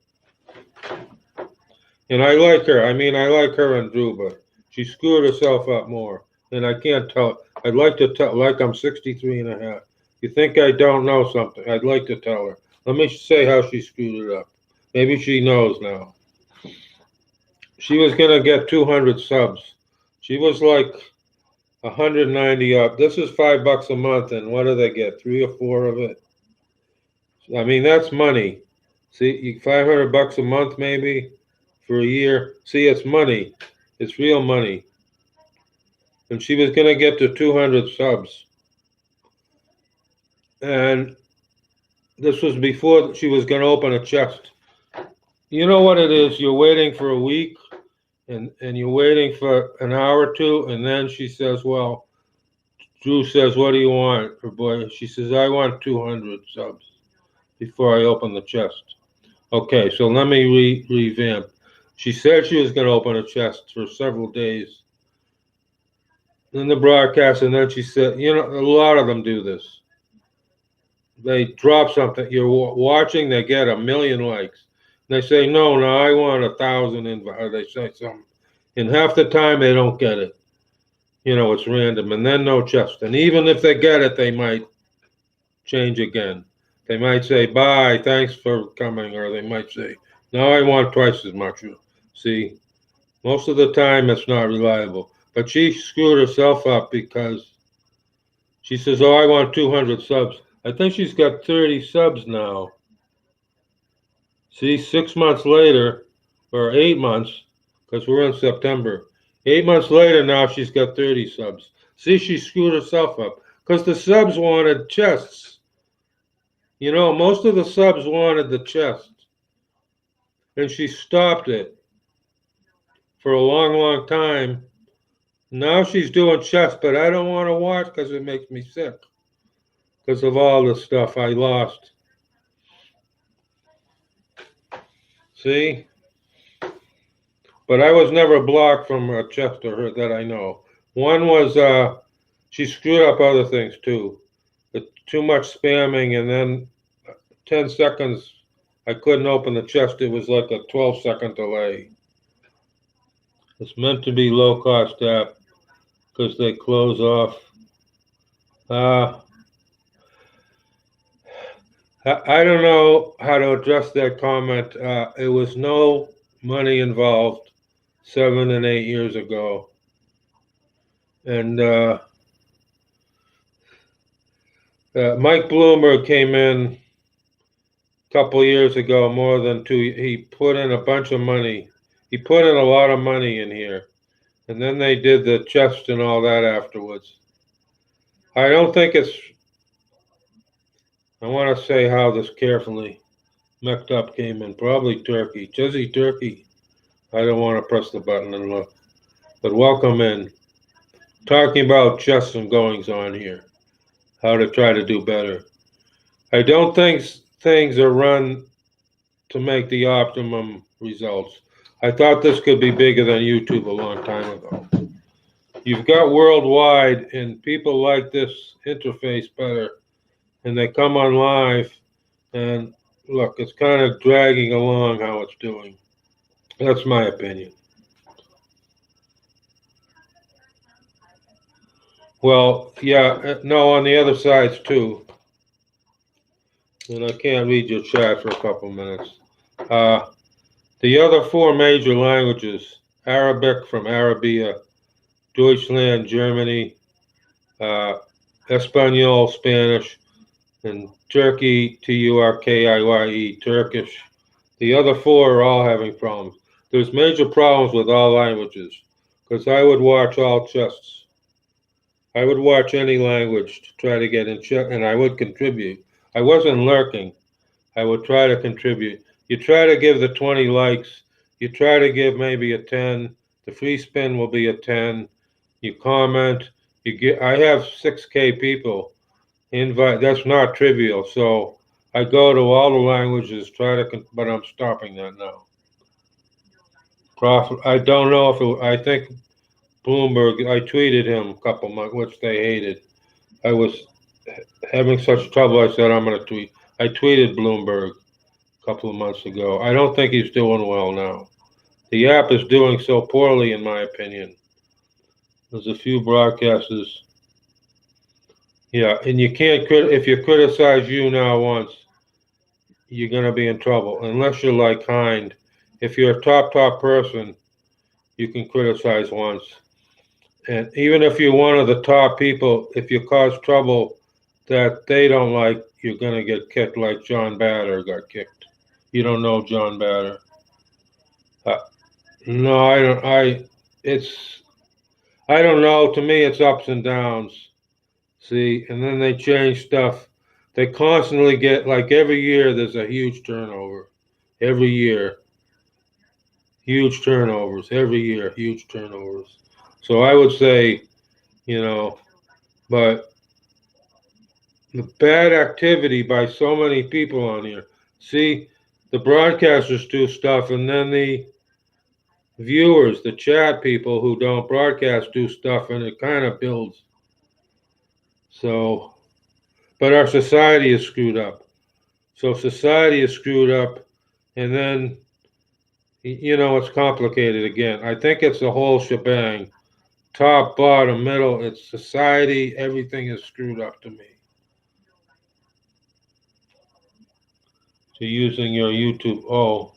And I like her. I mean, I like her and Drew, but she screwed herself up more. And I can't tell. I'd like to tell, like I'm 63 and a half. You think I don't know something? I'd like to tell her. Let me say how she screwed it up. Maybe she knows now. She was going to get 200 subs. She was like 190 up. This is $5 a month, and what do they get? 3 or 4 of it. I mean, that's money. See, $500 a month maybe for a year. See, it's money. It's real money. And she was gonna get to 200 subs, and this was before she was gonna open a chest. You know what it is? You're waiting for a week, and you're waiting for an hour or two, and then she says, "Well," Drew says, "What do you want?" Her boy, she says, "I want 200 subs before I open the chest." Okay, so let me revamp. She said she was going to open a chest for several days in the broadcast, and then she said, you know, a lot of them do this. They drop something, you're watching, they get 1,000,000 likes. They say, no, I want 1,000 or they say something. And half the time they don't get it. You know, it's random, and then no chest. And even if they get it, they might change again. They might say, bye, thanks for coming, or they might say, no, I want twice as much. See, most of the time it's not reliable. But she screwed herself up because she says, oh, I want 200 subs. I think she's got 30 subs now. See, 6 months later, or 8 months, because we're in September. 8 months later, now she's got 30 subs. See, she screwed herself up because the subs wanted chests. You know, most of the subs wanted the chest, and she stopped it for a long, long time. Now she's doing chest, but I don't want to watch because it makes me sick because of all the stuff I lost. See? But I was never blocked from a chest or her that I know. One was she screwed up other things too. Too much spamming, and then 10 seconds I couldn't open the chest. It was like a 12-second delay. It's meant to be low-cost app because they close off. I don't know how to address that comment. It was no money involved 7 and 8 years ago. And Mike Bloomberg came in a couple years ago, more than 2. He put in a bunch of money. He put in a lot of money in here. And then they did the chest and all that afterwards. I don't think it's, I want to say how this carefully. Messed up came in, probably turkey. Jizzy turkey. I don't want to press the button and look. But welcome in. Talking about chests and goings on here. How to try to do better. I don't think things are run to make the optimum results. I thought this could be bigger than YouTube a long time ago. You've got worldwide, and people like this interface better, and they come on live, and look, it's kind of dragging along how it's doing. That's my opinion. Well, yeah, no, on the other sides too. And I can't read your chat for a couple minutes. The other 4 major languages, Arabic from Arabia, Deutschland, Germany, Espanol, Spanish, and Turkey, Turkiye, Turkish. The other 4 are all having problems. There's major problems with all languages, because I would watch all chests. I would watch any language to try to get in check, and I would contribute. I wasn't lurking. I would try to contribute. You try to give the 20 likes. You try to give maybe a 10. The free spin will be a 10. You comment. You get. I have 6K people invite. That's not trivial. So I go to all the languages, try to, but I'm stopping that now. Profit. I don't know if it, I think Bloomberg. I tweeted him a couple months, which they hated. I was having such trouble. I said I'm going to tweet. I tweeted Bloomberg a couple of months ago. I don't think he's doing well now. The app is doing so poorly, in my opinion. There's a few broadcasters. Yeah, and you can't, if you criticize YouNow once, you're going to be in trouble, unless you're like Hind. If you're a top person, you can criticize once. And even if you're one of the top people, if you cause trouble that they don't like, you're gonna get kicked like John Batter got kicked. You don't know John Batter? Uh, no, I don't. It's, I don't know. To me, it's ups and downs. See, and then they change stuff. They constantly get, like, every year there's a huge turnover. Every year, huge turnovers. Every year, huge turnovers. So I would say, you know, but the bad activity by so many people on here. See, the broadcasters do stuff, and then the viewers, the chat people who don't broadcast, do stuff, and it kind of builds. So, but our society is screwed up. So society is screwed up, and then it's complicated again. I think it's the whole shebang, top, bottom, middle. It's society. Everything is screwed up to me. So using your YouTube. Oh,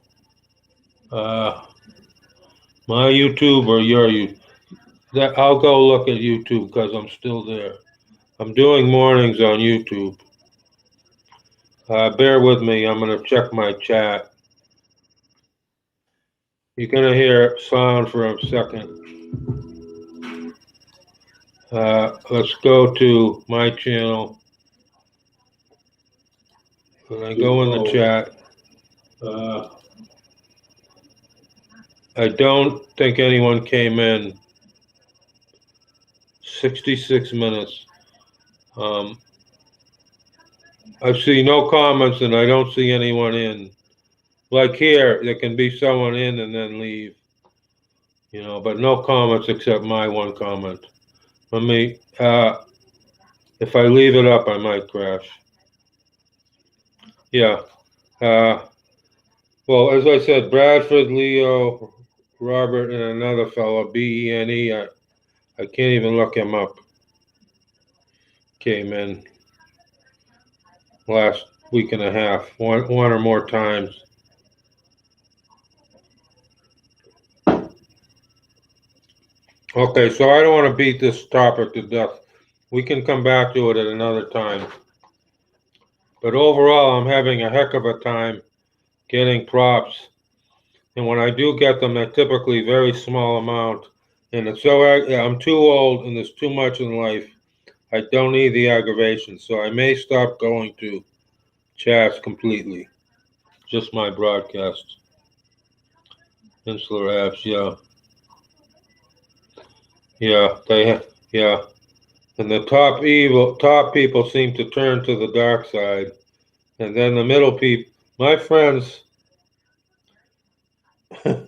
my YouTube or your YouTube? That I'll go look at YouTube because I'm still there. I'm doing mornings on YouTube. Bear with me. I'm gonna check my chat. You're gonna hear sound for a second. Let's go to my channel. When I go in the chat, I don't think anyone came in. 66 minutes. I see no comments and I don't see anyone in. Like here, there can be someone in and then leave. But no comments except my one comment. Let me, if I leave it up, I might crash. Yeah. Well, as I said, Bradford, Leo, Robert, and another fellow, Bene. I can't even look him up. Came in last week and a half, one or more times. Okay, so I don't want to beat this topic to death. We can come back to it at another time. But overall, I'm having a heck of a time getting props. And when I do get them, they're typically very small amount. And it's so, I'm too old and there's too much in life. I don't need the aggravation. So I may stop going to chats completely. Just my broadcasts. Insular apps, yeah. Yeah. And the top people seem to turn to the dark side. And then the middle people, my friends, the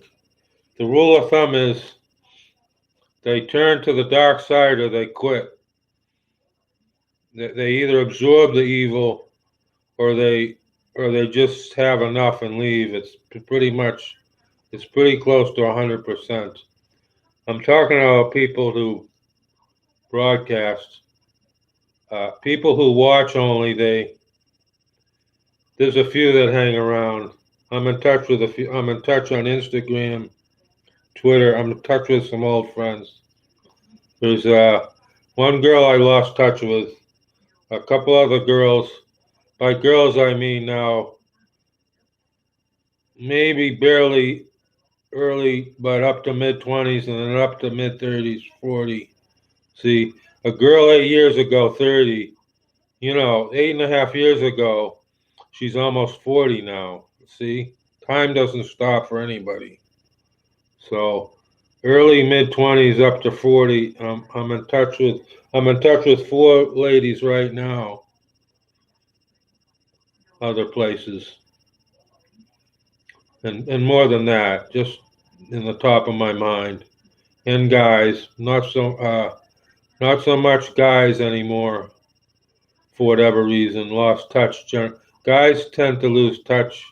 rule of thumb is they turn to the dark side or they quit. They either absorb the evil or they just have enough and leave. It's pretty close to 100%. I'm talking about people who broadcast. People who watch only, there's a few that hang around. I'm in touch with a few. I'm in touch on Instagram, Twitter. I'm in touch with some old friends. There's one girl I lost touch with. A couple other girls. By girls, I mean now maybe barely early, but up to mid-20s and then up to mid-30s, 40. See, a girl 8 years ago, 30. 8.5 years ago, she's almost 40 now. See, time doesn't stop for anybody. So, early mid-20s up to 40. I'm in touch with 4 ladies right now. Other places, and more than that, just in the top of my mind. And guys, not so much guys anymore. For whatever reason, lost touch. Guys tend to lose touch.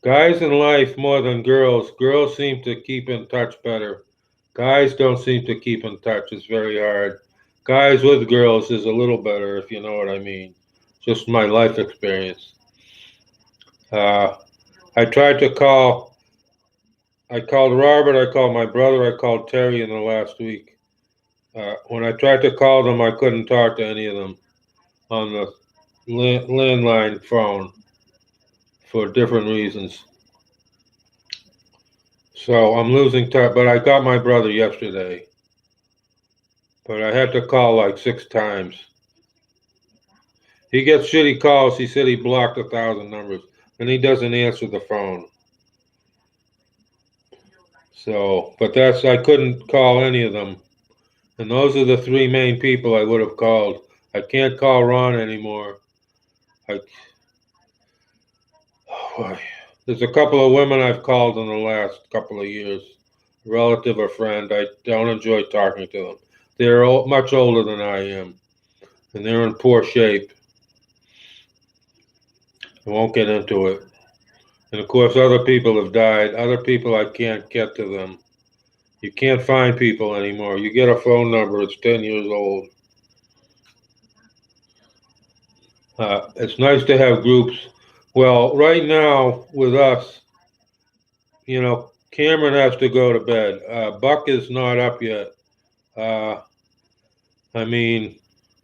Guys in life more than girls. Girls seem to keep in touch better. Guys don't seem to keep in touch. It's very hard. Guys with girls is a little better, if you know what I mean. Just my life experience. I tried to call. I called Robert. I called my brother. I called Terry in the last week. When I tried to call them, I couldn't talk to any of them on the landline phone for different reasons. So I'm losing touch, but I got my brother yesterday. But I had to call like 6 times. He gets shitty calls. He said he blocked 1,000 numbers, and he doesn't answer the phone. So, but I couldn't call any of them. And those are the three main people I would have called. I can't call Ron anymore. Boy, there's a couple of women I've called in the last couple of years, relative or friend. I don't enjoy talking to them. They're much older than I am, and they're in poor shape. I won't get into it. And of course, other people have died. Other people, I can't get to them. You can't find people anymore. You get a phone number, it's 10 years old. It's nice to have groups. Well, right now with us, Cameron has to go to bed. Buck is not up yet. I mean,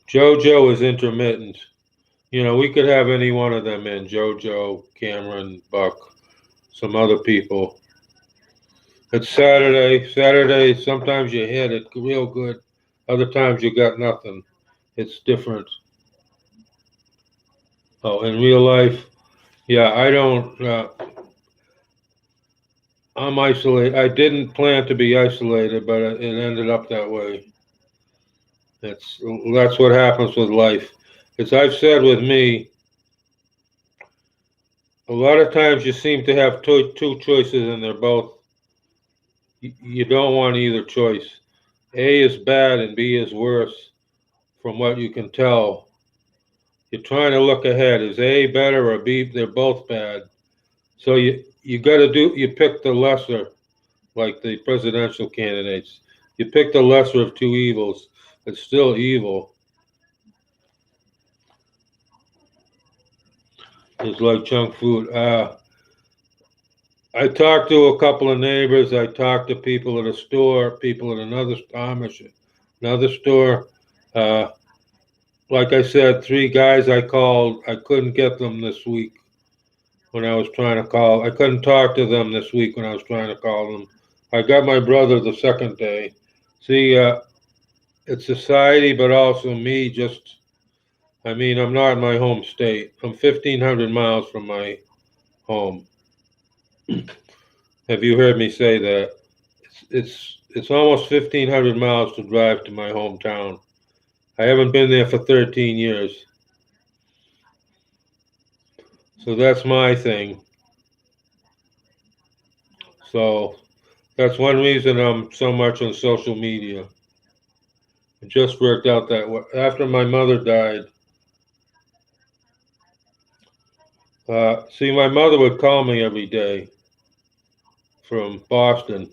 JoJo is intermittent. We could have any one of them in. JoJo, Cameron, Buck, some other people. It's Saturday. Saturday, sometimes you hit it real good. Other times you got nothing. It's different. Oh, in real life, yeah, I'm isolated. I didn't plan to be isolated, but it ended up that way. That's what happens with life. As I've said with me, a lot of times you seem to have two choices, and they're both. You don't want either choice. A is bad and B is worse, from what you can tell. You're trying to look ahead. Is A better or B? They're both bad. So you pick the lesser, like the presidential candidates. You pick the lesser of two evils. It's still evil. It's like junk food. I talked to a couple of neighbors. I talked to people at a store, people at another store. Like I said, 3 guys I called. I couldn't get them this week when I was trying to call. I couldn't talk to them this week when I was trying to call them. I got my brother the second day. See, it's society, but also me. I'm not in my home state. I'm 1,500 miles from my home. Have you heard me say that? It's almost 1,500 miles to drive to my hometown. I haven't been there for 13 years. So that's my thing. So that's one reason I'm so much on social media. It just worked out that way. After my mother died, see, my mother would call me every day from Boston.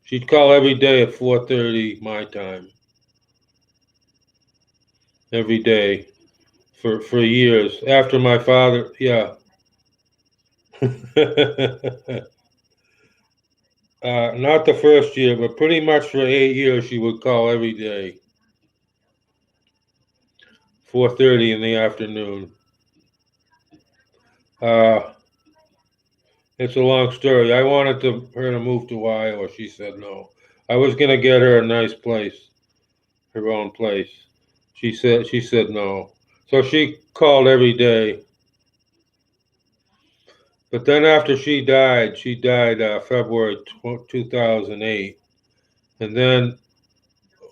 She'd call every day at 4:30 my time. Every day for years. After my father, yeah. Not the first year, but pretty much for 8 years, she would call every day, 4:30 in the afternoon. It's a long story. I wanted her to move to Iowa. She said no. I was gonna get her a nice place, her own place. She said no. So she called every day. But then after she died February 2008. And then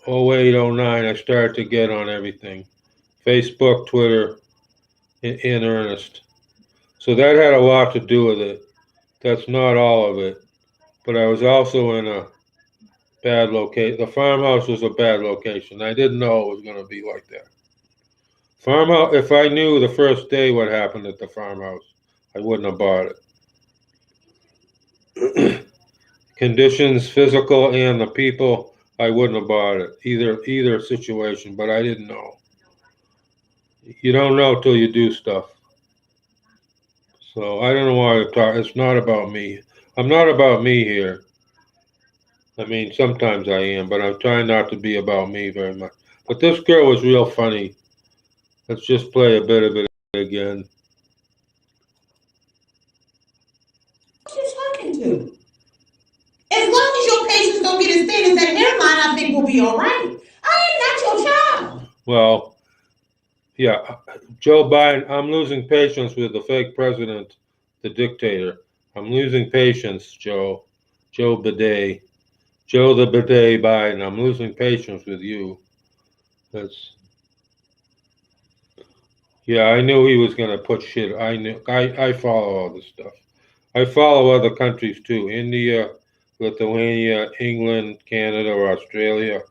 08, 09, I started to get on everything. Facebook, Twitter, in earnest. So that had a lot to do with it. That's not all of it. But I was also in a bad location. The farmhouse was a bad location. I didn't know it was going to be like that. Farmhouse, if I knew the first day what happened at the farmhouse, I wouldn't have bought it. Conditions, physical and the people, I wouldn't have bought it. Either situation, but I didn't know. You don't know till you do stuff. So I don't know why I talk. It's not about me. I'm not about me here. I mean, sometimes I am, but I'm trying not to be about me very much. But this girl was real funny. Let's just play a bit of it again. Who you talking to? As long as your patients don't get as thin as that hairline, I think we'll be all right. I am not your child. Well, yeah, Joe Biden, I'm losing patience with the fake president, the dictator. I'm losing patience, Joe. Joe Bidet. Joe the Bidet Biden. I'm losing patience with you. Yeah, I knew he was gonna put shit. I follow all this stuff. I follow other countries too. India, Lithuania, England, Canada, or Australia.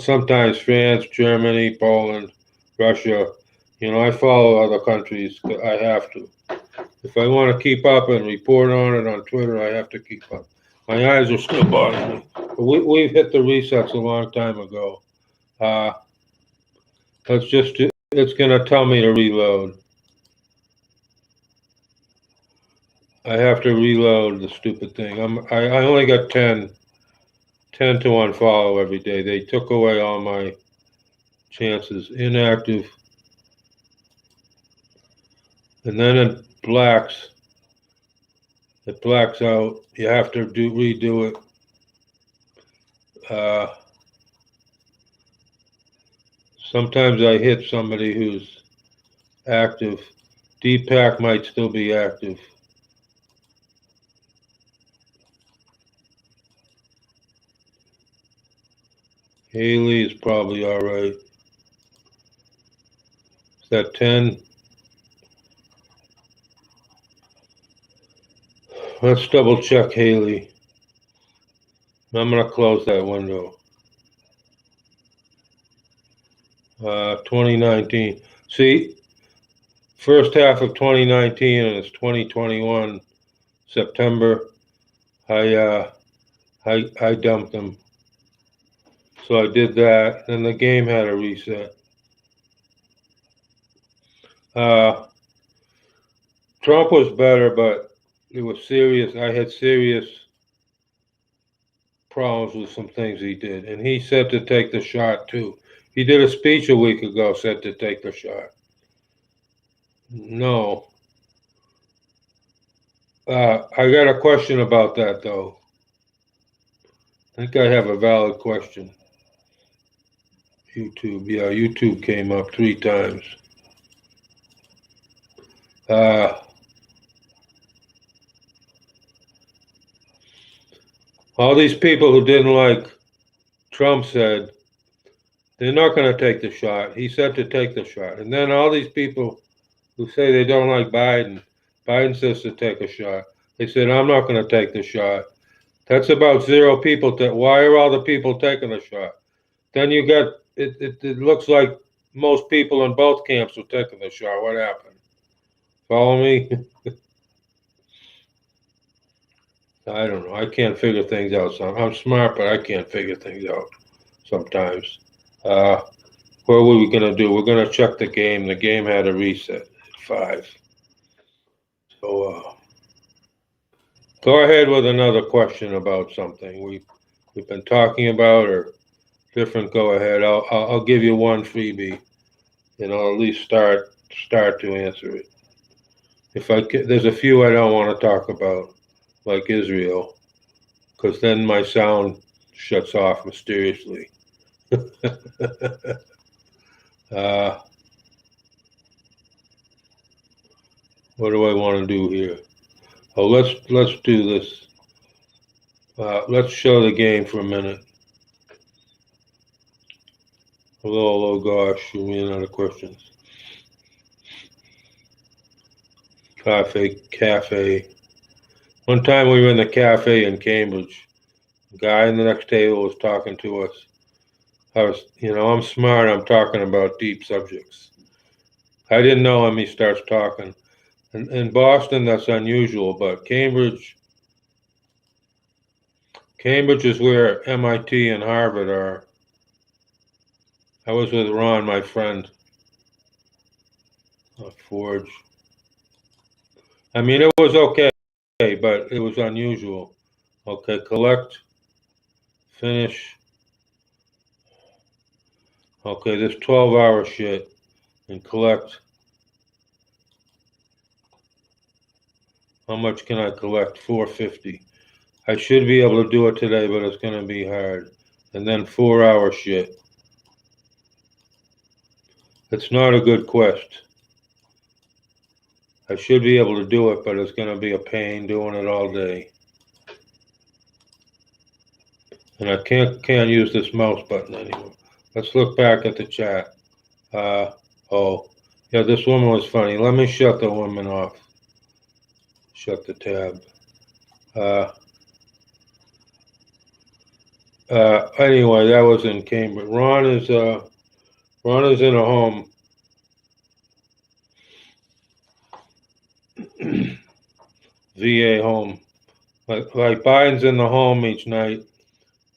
Sometimes France, Germany, Poland, Russia. I follow other countries. I have to. If I want to keep up and report on it on Twitter, I have to keep up. My eyes are still bothering me. But we've hit the resets a long time ago. Uh, it's going to tell me to reload. I have to reload the stupid thing. I only got 10 to unfollow every day. They took away all my chances. Inactive. And then it blacks out. You have to redo it. Sometimes I hit somebody who's active. Deepak might still be active. Haley is probably all right. Is that 10? Let's double check Haley. I'm going to close that window. 2019. See, first half of 2019 and it's 2021 September. I dumped them. So I did that, and the game had a reset. Trump was better, but it was serious. I had serious problems with some things he did, and he said to take the shot too. He did a speech a week ago, said to take the shot. No. I got a question about that though. I think I have a valid question. YouTube, yeah, YouTube came up 3 times. All these people who didn't like Trump said they're not going to take the shot. He said to take the shot. And then all these people who say they don't like Biden, Biden says to take a shot. They said, I'm not going to take the shot. That's about 0 people. Why are all the people taking the shot? Then you got, it looks like most people in both camps are taking the shot. What happened? Follow me? I don't know. I can't figure things out. I'm smart, but I can't figure things out sometimes. What were we going to do? We're going to check the game. The game had a reset at 5. So go ahead with another question about something we've been talking about, or different. Go ahead. I'll give you one freebie, and I'll at least start to answer it. There's a few I don't want to talk about, like Israel, because then my sound shuts off mysteriously. What do I want to do here? Oh, let's do this. Let's show the game for a minute. Hello, gosh, shoot me another questions. Cafe. One time we were in the cafe in Cambridge. The guy in the next table was talking to us. I'm smart. I'm talking about deep subjects. I didn't know him. He starts talking. In Boston, that's unusual, but Cambridge is where MIT and Harvard are. I was with Ron, my friend, Forge. I mean, it was okay, but it was unusual. Okay, collect, finish. Okay, this 12-hour shit, and collect. How much can I collect? 450. I should be able to do it today, but it's gonna be hard. And then 4-hour shit. It's not a good quest. I should be able to do it, but it's gonna be a pain doing it all day. And I can't use this mouse button anymore. Let's look back at the chat. Oh, yeah, this woman was funny. Let me shut the woman off. Shut the tab. Anyway, that was in Cambridge. Ron is in a home. VA home. Like Biden's in the home each night,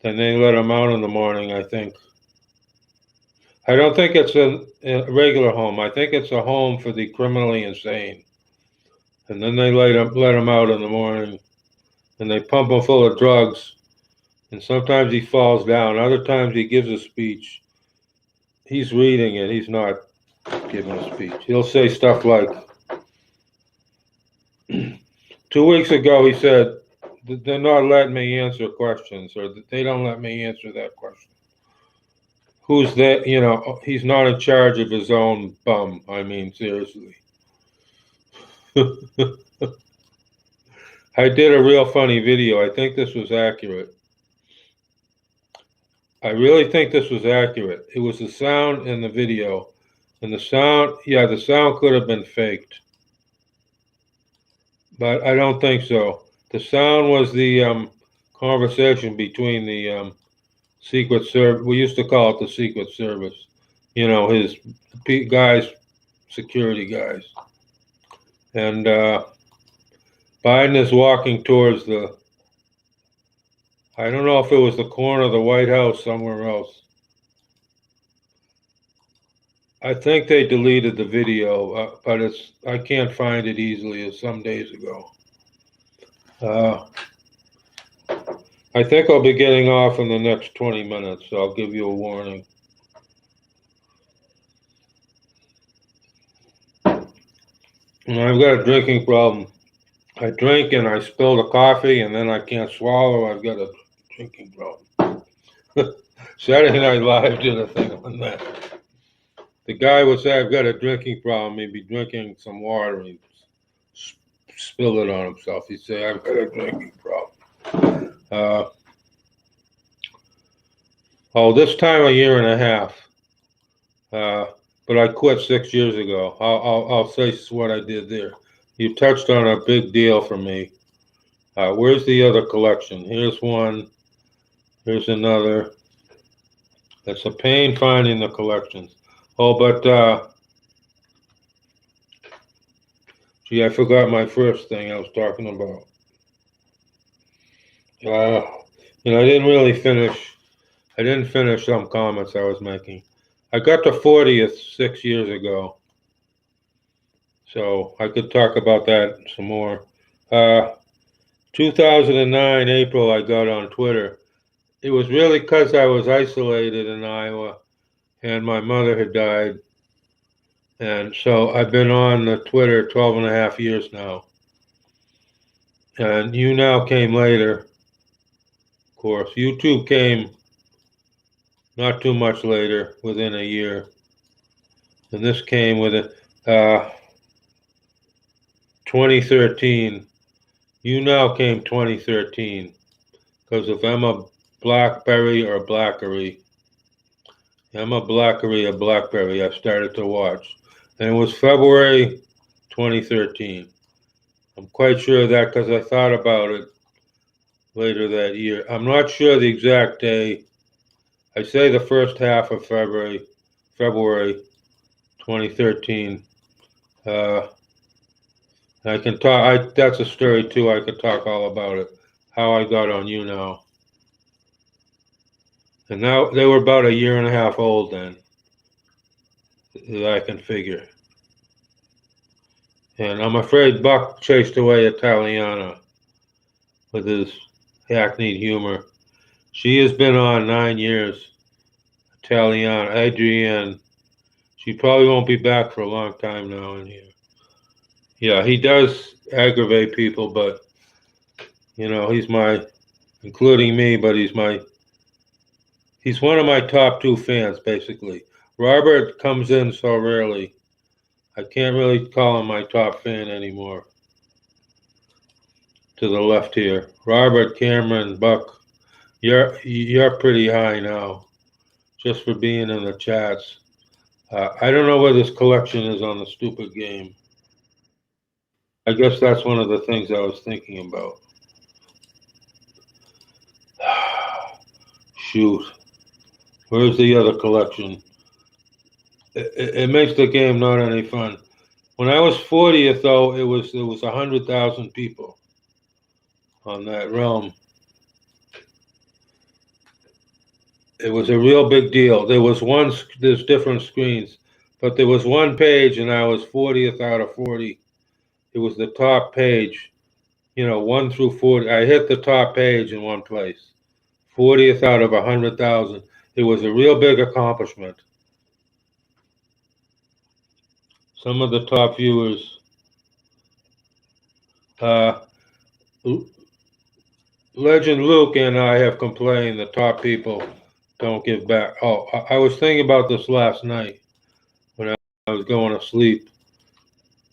then they let him out in the morning, I think. I don't think it's a regular home. I think it's a home for the criminally insane. And then they let him out in the morning, and they pump him full of drugs. And sometimes he falls down. Other times he gives a speech. He's reading it. He's not giving a speech. He'll say stuff like, 2 weeks ago he said, they're not letting me answer questions, or they don't let me answer that question. Who's that? You know, he's not in charge of his own bum. I mean, seriously. I did a real funny video. I think this was accurate. I really think this was accurate. It was the sound in the video. And the sound, yeah, the sound could have been faked. But I don't think so. The sound was the conversation between the Secret Service. We used to call it the Secret Service. You know, his guys, security guys. And Biden is walking towards I don't know if it was the corner of the White House, somewhere else. I think they deleted the video, but I can't find it easily. It's some days ago. I think I'll be getting off in the next 20 minutes, so I'll give you a warning. And I've got a drinking problem. I drink and I spill the coffee, and then I can't swallow. I've got a drinking problem. Saturday Night Live did a thing on that. The guy would say, I've got a drinking problem. He'd be drinking some water and he'd spill it on himself. He'd say, I've got a drinking problem. This time a year and a half. But I quit 6 years ago. I'll say what I did there. You touched on a big deal for me. Where's the other collection? Here's one. Here's another. It's a pain finding the collections. Oh, but gee, I forgot my first thing I was talking about. I didn't really finish. I didn't finish some comments I was making. I got to 40th 6 years ago, so I could talk about that some more. 2009 April, I got on Twitter. It was really because I was isolated in Iowa, and my mother had died. And so I've been on the Twitter 12 and a half years now. And YouNow came later, of course. YouTube came not too much later, within a year. And this came with 2013. YouNow came 2013 because of Emma Blackberry or Blackery. Emma Blackery or Blackberry, I started to watch. And it was February 2013. I'm quite sure of that because I thought about it later that year. I'm not sure the exact day. I say the first half of February 2013. I can talk. That's a story too. I could talk all about it. How I got on YouNow. And now they were about a year and a half old then, that I can figure. And I'm afraid Buck chased away Italiana with his hackneyed humor. She has been on 9 years. Adrienne. She probably won't be back for a long time now in here. Yeah, he does aggravate people, but he's including me, but he's one of my top 2 fans, basically. Robert comes in so rarely. I can't really call him my top fan anymore. To the left here, Robert, Cameron, Buck, you're pretty high now, just for being in the chats. I don't know where this collection is on the stupid game. I guess that's one of the things I was thinking about. Shoot. Where's the other collection? It makes the game not any fun. When I was 40th, though, it was 100,000 people on that realm. It was a real big deal. There's different screens, but there was one page, and I was 40th out of 40. It was the top page, 1 through 40. I hit the top page in one place, 40th out of 100,000. It was a real big accomplishment. Some of the top viewers. Legend Luke and I have complained the top people don't give back. Oh, I was thinking about this last night when I was going to sleep.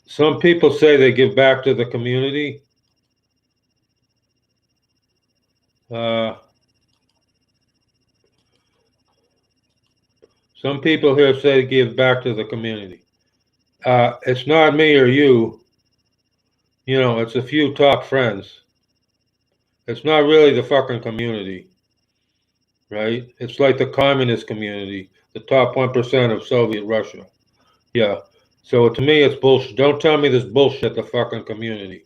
Some people say they give back to the community. Some people here say give back to the community. It's not me or you. It's a few top friends. It's not really the fucking community, right? It's like the communist community, the top 1% of Soviet Russia. Yeah. So to me, it's bullshit. Don't tell me this bullshit, the fucking community.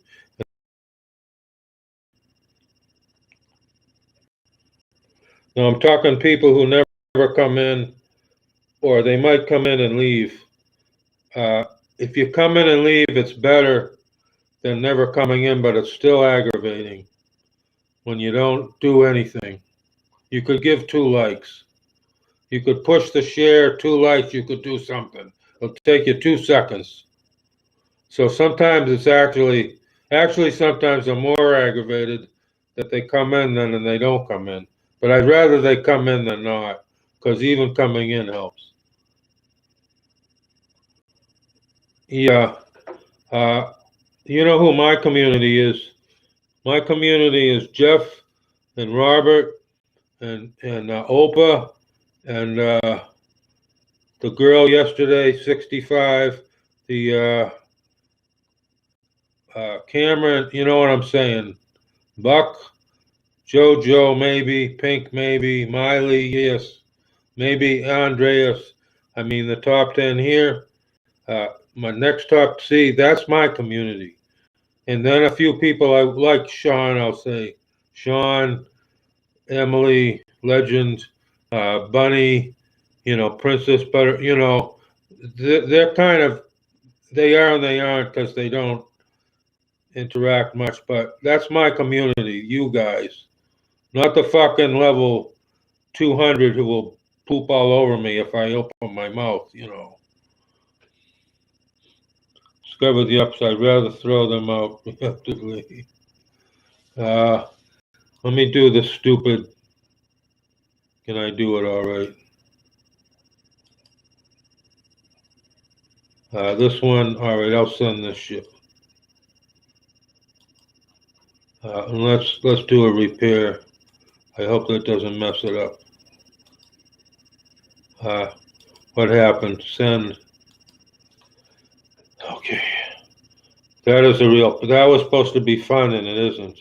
Now, I'm talking people who never come in, or they might come in and leave. If you come in and leave, it's better than never coming in, but it's still aggravating when you don't do anything. You could give 2 likes. You could push the share, 2 likes, you could do something. It'll take you 2 seconds. So sometimes it's actually sometimes I'm more aggravated that they come in than they don't come in. But I'd rather they come in than not, because even coming in helps. Yeah. You know who my community is? My community is Jeff and Robert and Opa and the girl yesterday, 65, the Cameron, you know what I'm saying? Buck, JoJo maybe, Pink maybe, Miley, yes, maybe Andreas. I mean, the top 10 here. My next top, see, that's my community. And then a few people I like Sean, I'll say. Sean, Emily, Legend, Bunny, Princess Butter, they're kind of, they are and they aren't because they don't interact much, but that's my community, you guys. Not the fucking level 200 who will poop all over me if I open my mouth, Discover the upside, rather throw them out preemptively. Let me do the stupid. Can I do it all right? This one, all right, I'll send this shit. And let's do a repair. I hope that doesn't mess it up. What happened? Send. Okay. That was supposed to be fun and it isn't.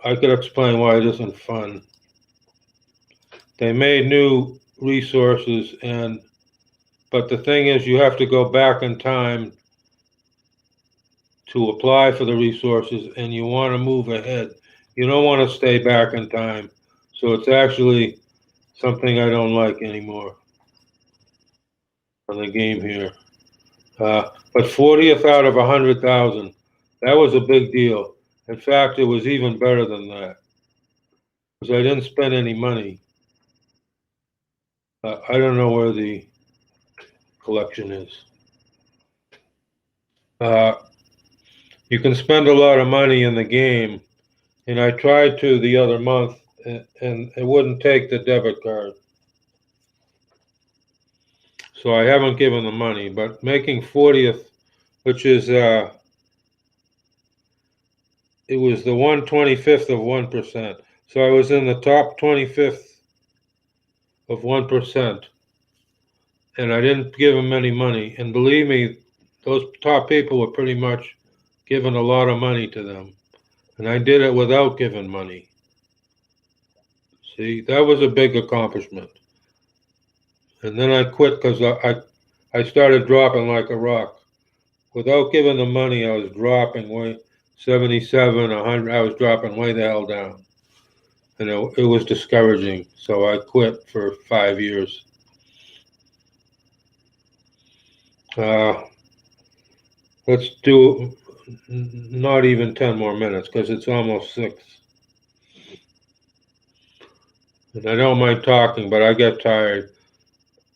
I could explain why it isn't fun. They made new resources but the thing is you have to go back in time to apply for the resources and you want to move ahead. You don't want to stay back in time. So it's actually something I don't like anymore on the game here. But 40th out of 100,000, that was a big deal. In fact, it was even better than that, because I didn't spend any money. I don't know where the collection is. You can spend a lot of money in the game, and I tried to the other month, and it wouldn't take the debit card. So I haven't given the money, but making 40th, which is, it was the 1/25th of 1%. So I was in the top 25th of 1%, and I didn't give them any money. And believe me, those top people were pretty much giving a lot of money to them. And I did it without giving money. See, that was a big accomplishment. And then I quit because I started dropping like a rock. Without giving the money, I was dropping way 77, 100. I was dropping way the hell down. And it was discouraging. So I quit for 5 years. Let's do not even 10 more minutes because it's almost 6. And I don't mind talking, but I get tired.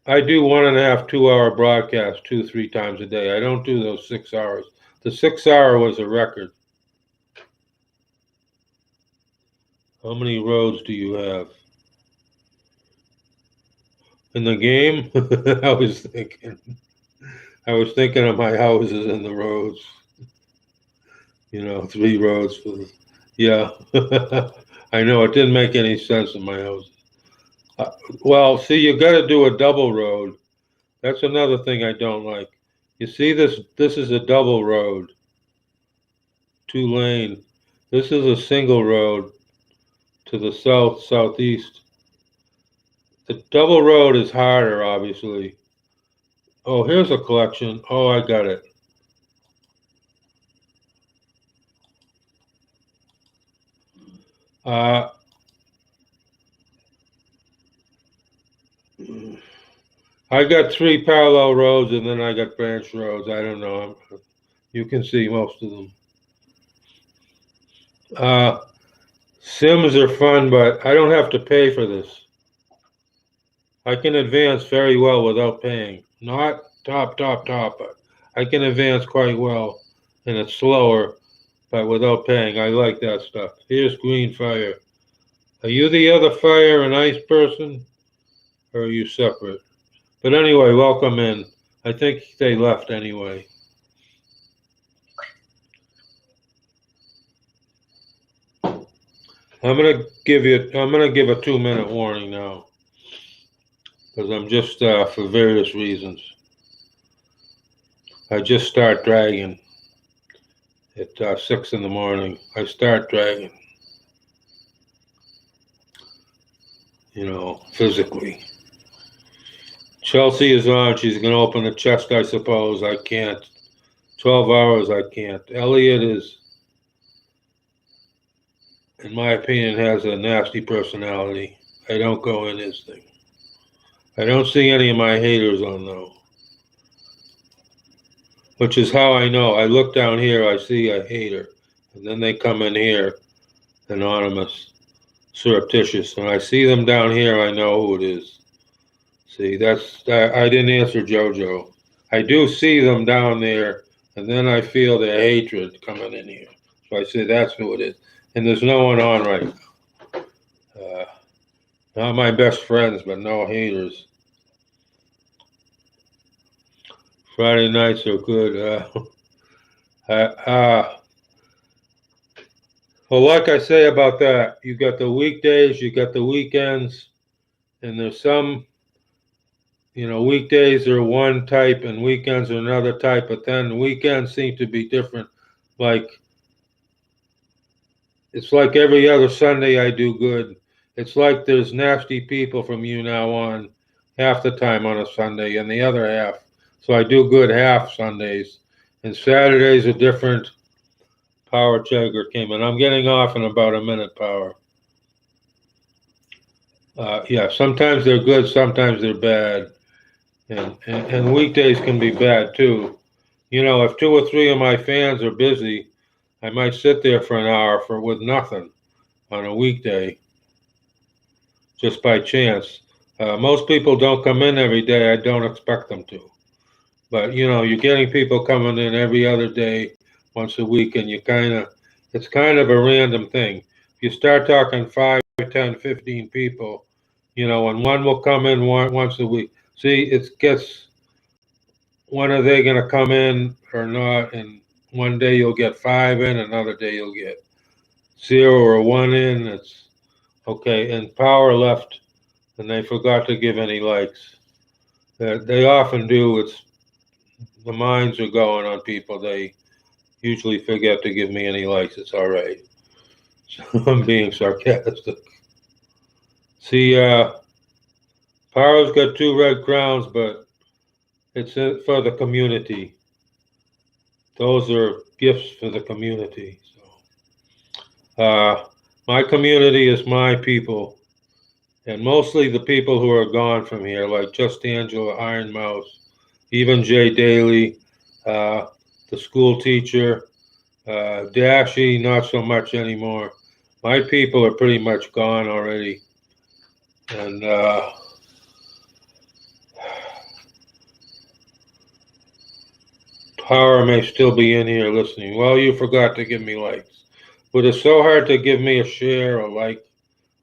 I do 1.5, 2-hour broadcasts 2-3 times a day. I don't do those 6 hours. The 6-hour was a record. How many roads do you have? In the game? I was thinking of my houses and the roads. 3 roads for the, yeah. I know it didn't make any sense in my house. Well, see, you got to do a double road. That's another thing I don't like. You see this is a double road, 2-lane. This is a single road to the southeast. The double road is harder, obviously. Oh, here's a collection. Oh, I got it. I got 3 parallel roads, and then I got branch roads. I don't know. You can see most of them. Sims are fun, but I don't have to pay for this. I can advance very well without paying. Not top, but I can advance quite well, and it's slower, but without paying. I like that stuff. Here's green fire. Are you the other fire and ice person, or are you separate? But anyway, welcome in. I think they left anyway. I'm gonna give a 2-minute warning now, because I'm just for various reasons. I just start dragging at 6 in the morning. I start dragging, physically. Chelsea is on. She's going to open the chest, I suppose. I can't. 12 hours, I can't. Elliot is, in my opinion, has a nasty personality. I don't go in his thing. I don't see any of my haters on, though. Which is how I know. I look down here, I see a hater. And then they come in here, anonymous, surreptitious. When I see them down here, I know who it is. See, I didn't answer JoJo. I do see them down there, and then I feel their hatred coming in here. So I say that's who it is. And there's no one on right now. Not my best friends, but no haters. Friday nights are good. Well, like I say about that, you got the weekdays, you got the weekends, and there's some, weekdays are one type and weekends are another type, but then weekends seem to be different. It's like every other Sunday I do good. It's like there's nasty people from YouNow on half the time on a Sunday and the other half. So I do good half Sundays. And Saturdays are different. Power checker came in. I'm getting off in about a minute, Power. Yeah, sometimes they're good, sometimes they're bad. And weekdays can be bad too. If 2 or 3 of my fans are busy, I might sit there for an hour with nothing on a weekday, just by chance. Most people don't come in every day. I don't expect them to. But you're getting people coming in every other day, once a week, and it's kind of a random thing. If you start talking 5, 10, 15 people, and one will come in once a week. See, it gets, when are they going to come in or not? And one day you'll get 5 in, another day you'll get 0 or 1 in. It's okay. And Power left, and they forgot to give any likes. They often do. It's the minds are going on people. They usually forget to give me any likes. It's all right. So I'm being sarcastic. See, Power's got 2 red crowns, but it's for the community. Those are gifts for the community. So, my community is my people, and mostly the people who are gone from here, like Just Angela, Iron Mouse, even Jay Daly, the school teacher, Dashy, not so much anymore. My people are pretty much gone already. And Power may still be in here listening. Well, you forgot to give me likes. But it's so hard to give me a share, a like,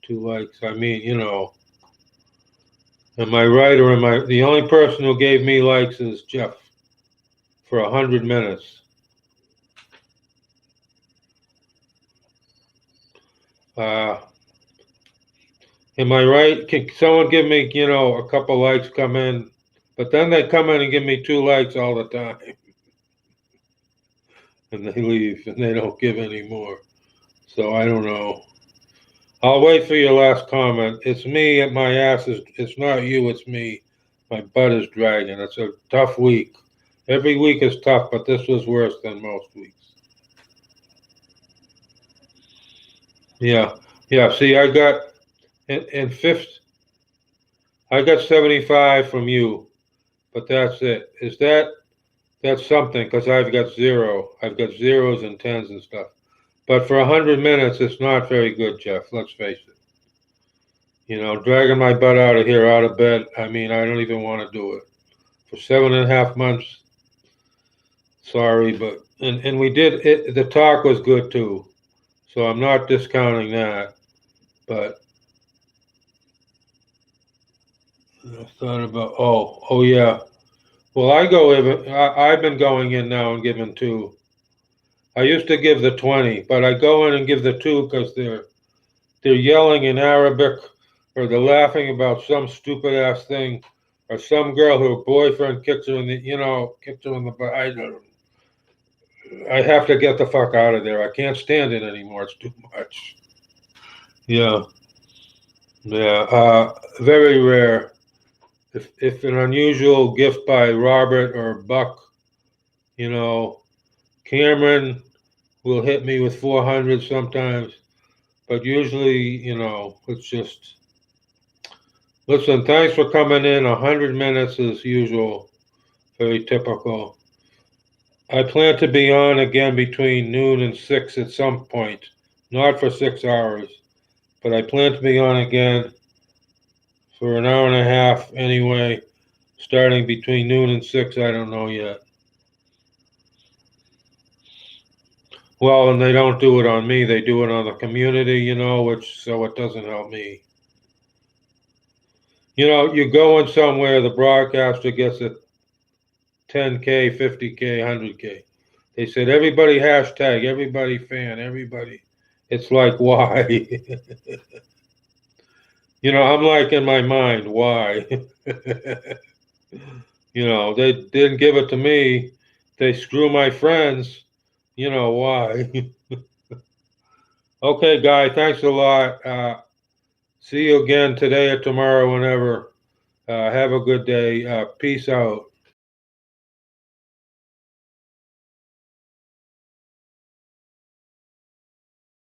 2 likes. I mean, am I right, or am I the only person who gave me likes is Jeff for 100 minutes? Am I right? Can someone give me, a couple likes, come in, but then they come in and give me 2 likes all the time, and they leave and they don't give any more. So I don't know. I'll wait for your last comment. It's me and my ass it's not you, it's me. My butt is dragging. It's a tough week. Every week is tough, but this was worse than most weeks. Yeah. See, I got in fifth. I got 75 from you, but that's it. That's something, because I've got 0. I've got zeros and tens and stuff. But for 100 minutes, it's not very good, Jeff. Let's face it. Dragging my butt out of here, out of bed. I mean, I don't even want to do it. For 7.5 months, sorry, but and we did it. The talk was good too, so I'm not discounting that. But I thought about oh yeah. Well, I've been going in now and giving 2. I used to give the 20, but I go in and give the 2 because they're yelling in Arabic, or they're laughing about some stupid ass thing, or some girl who her boyfriend kicks her in the butt. I have to get the fuck out of there. I can't stand it anymore. It's too much. Yeah. Very rare. If an unusual gift by Robert or Buck, Cameron will hit me with 400 sometimes, but usually, it's just. Listen, thanks for coming in. 100 minutes as usual. Very typical. I plan to be on again between noon and 6 at some point. Not for 6 hours, but I plan to be on again for an hour and a half anyway, starting between noon and 6. I don't know yet. Well, and they don't do it on me. They do it on the community, so it doesn't help me. You go in somewhere, the broadcaster gets a 10K, 50K, 100K. They said, everybody hashtag, everybody fan, everybody. It's like, why? I'm like in my mind, why? They didn't give it to me. They screw my friends. Why? Okay, Guy, thanks a lot. See you again today or tomorrow, whenever. Have a good day. Peace out.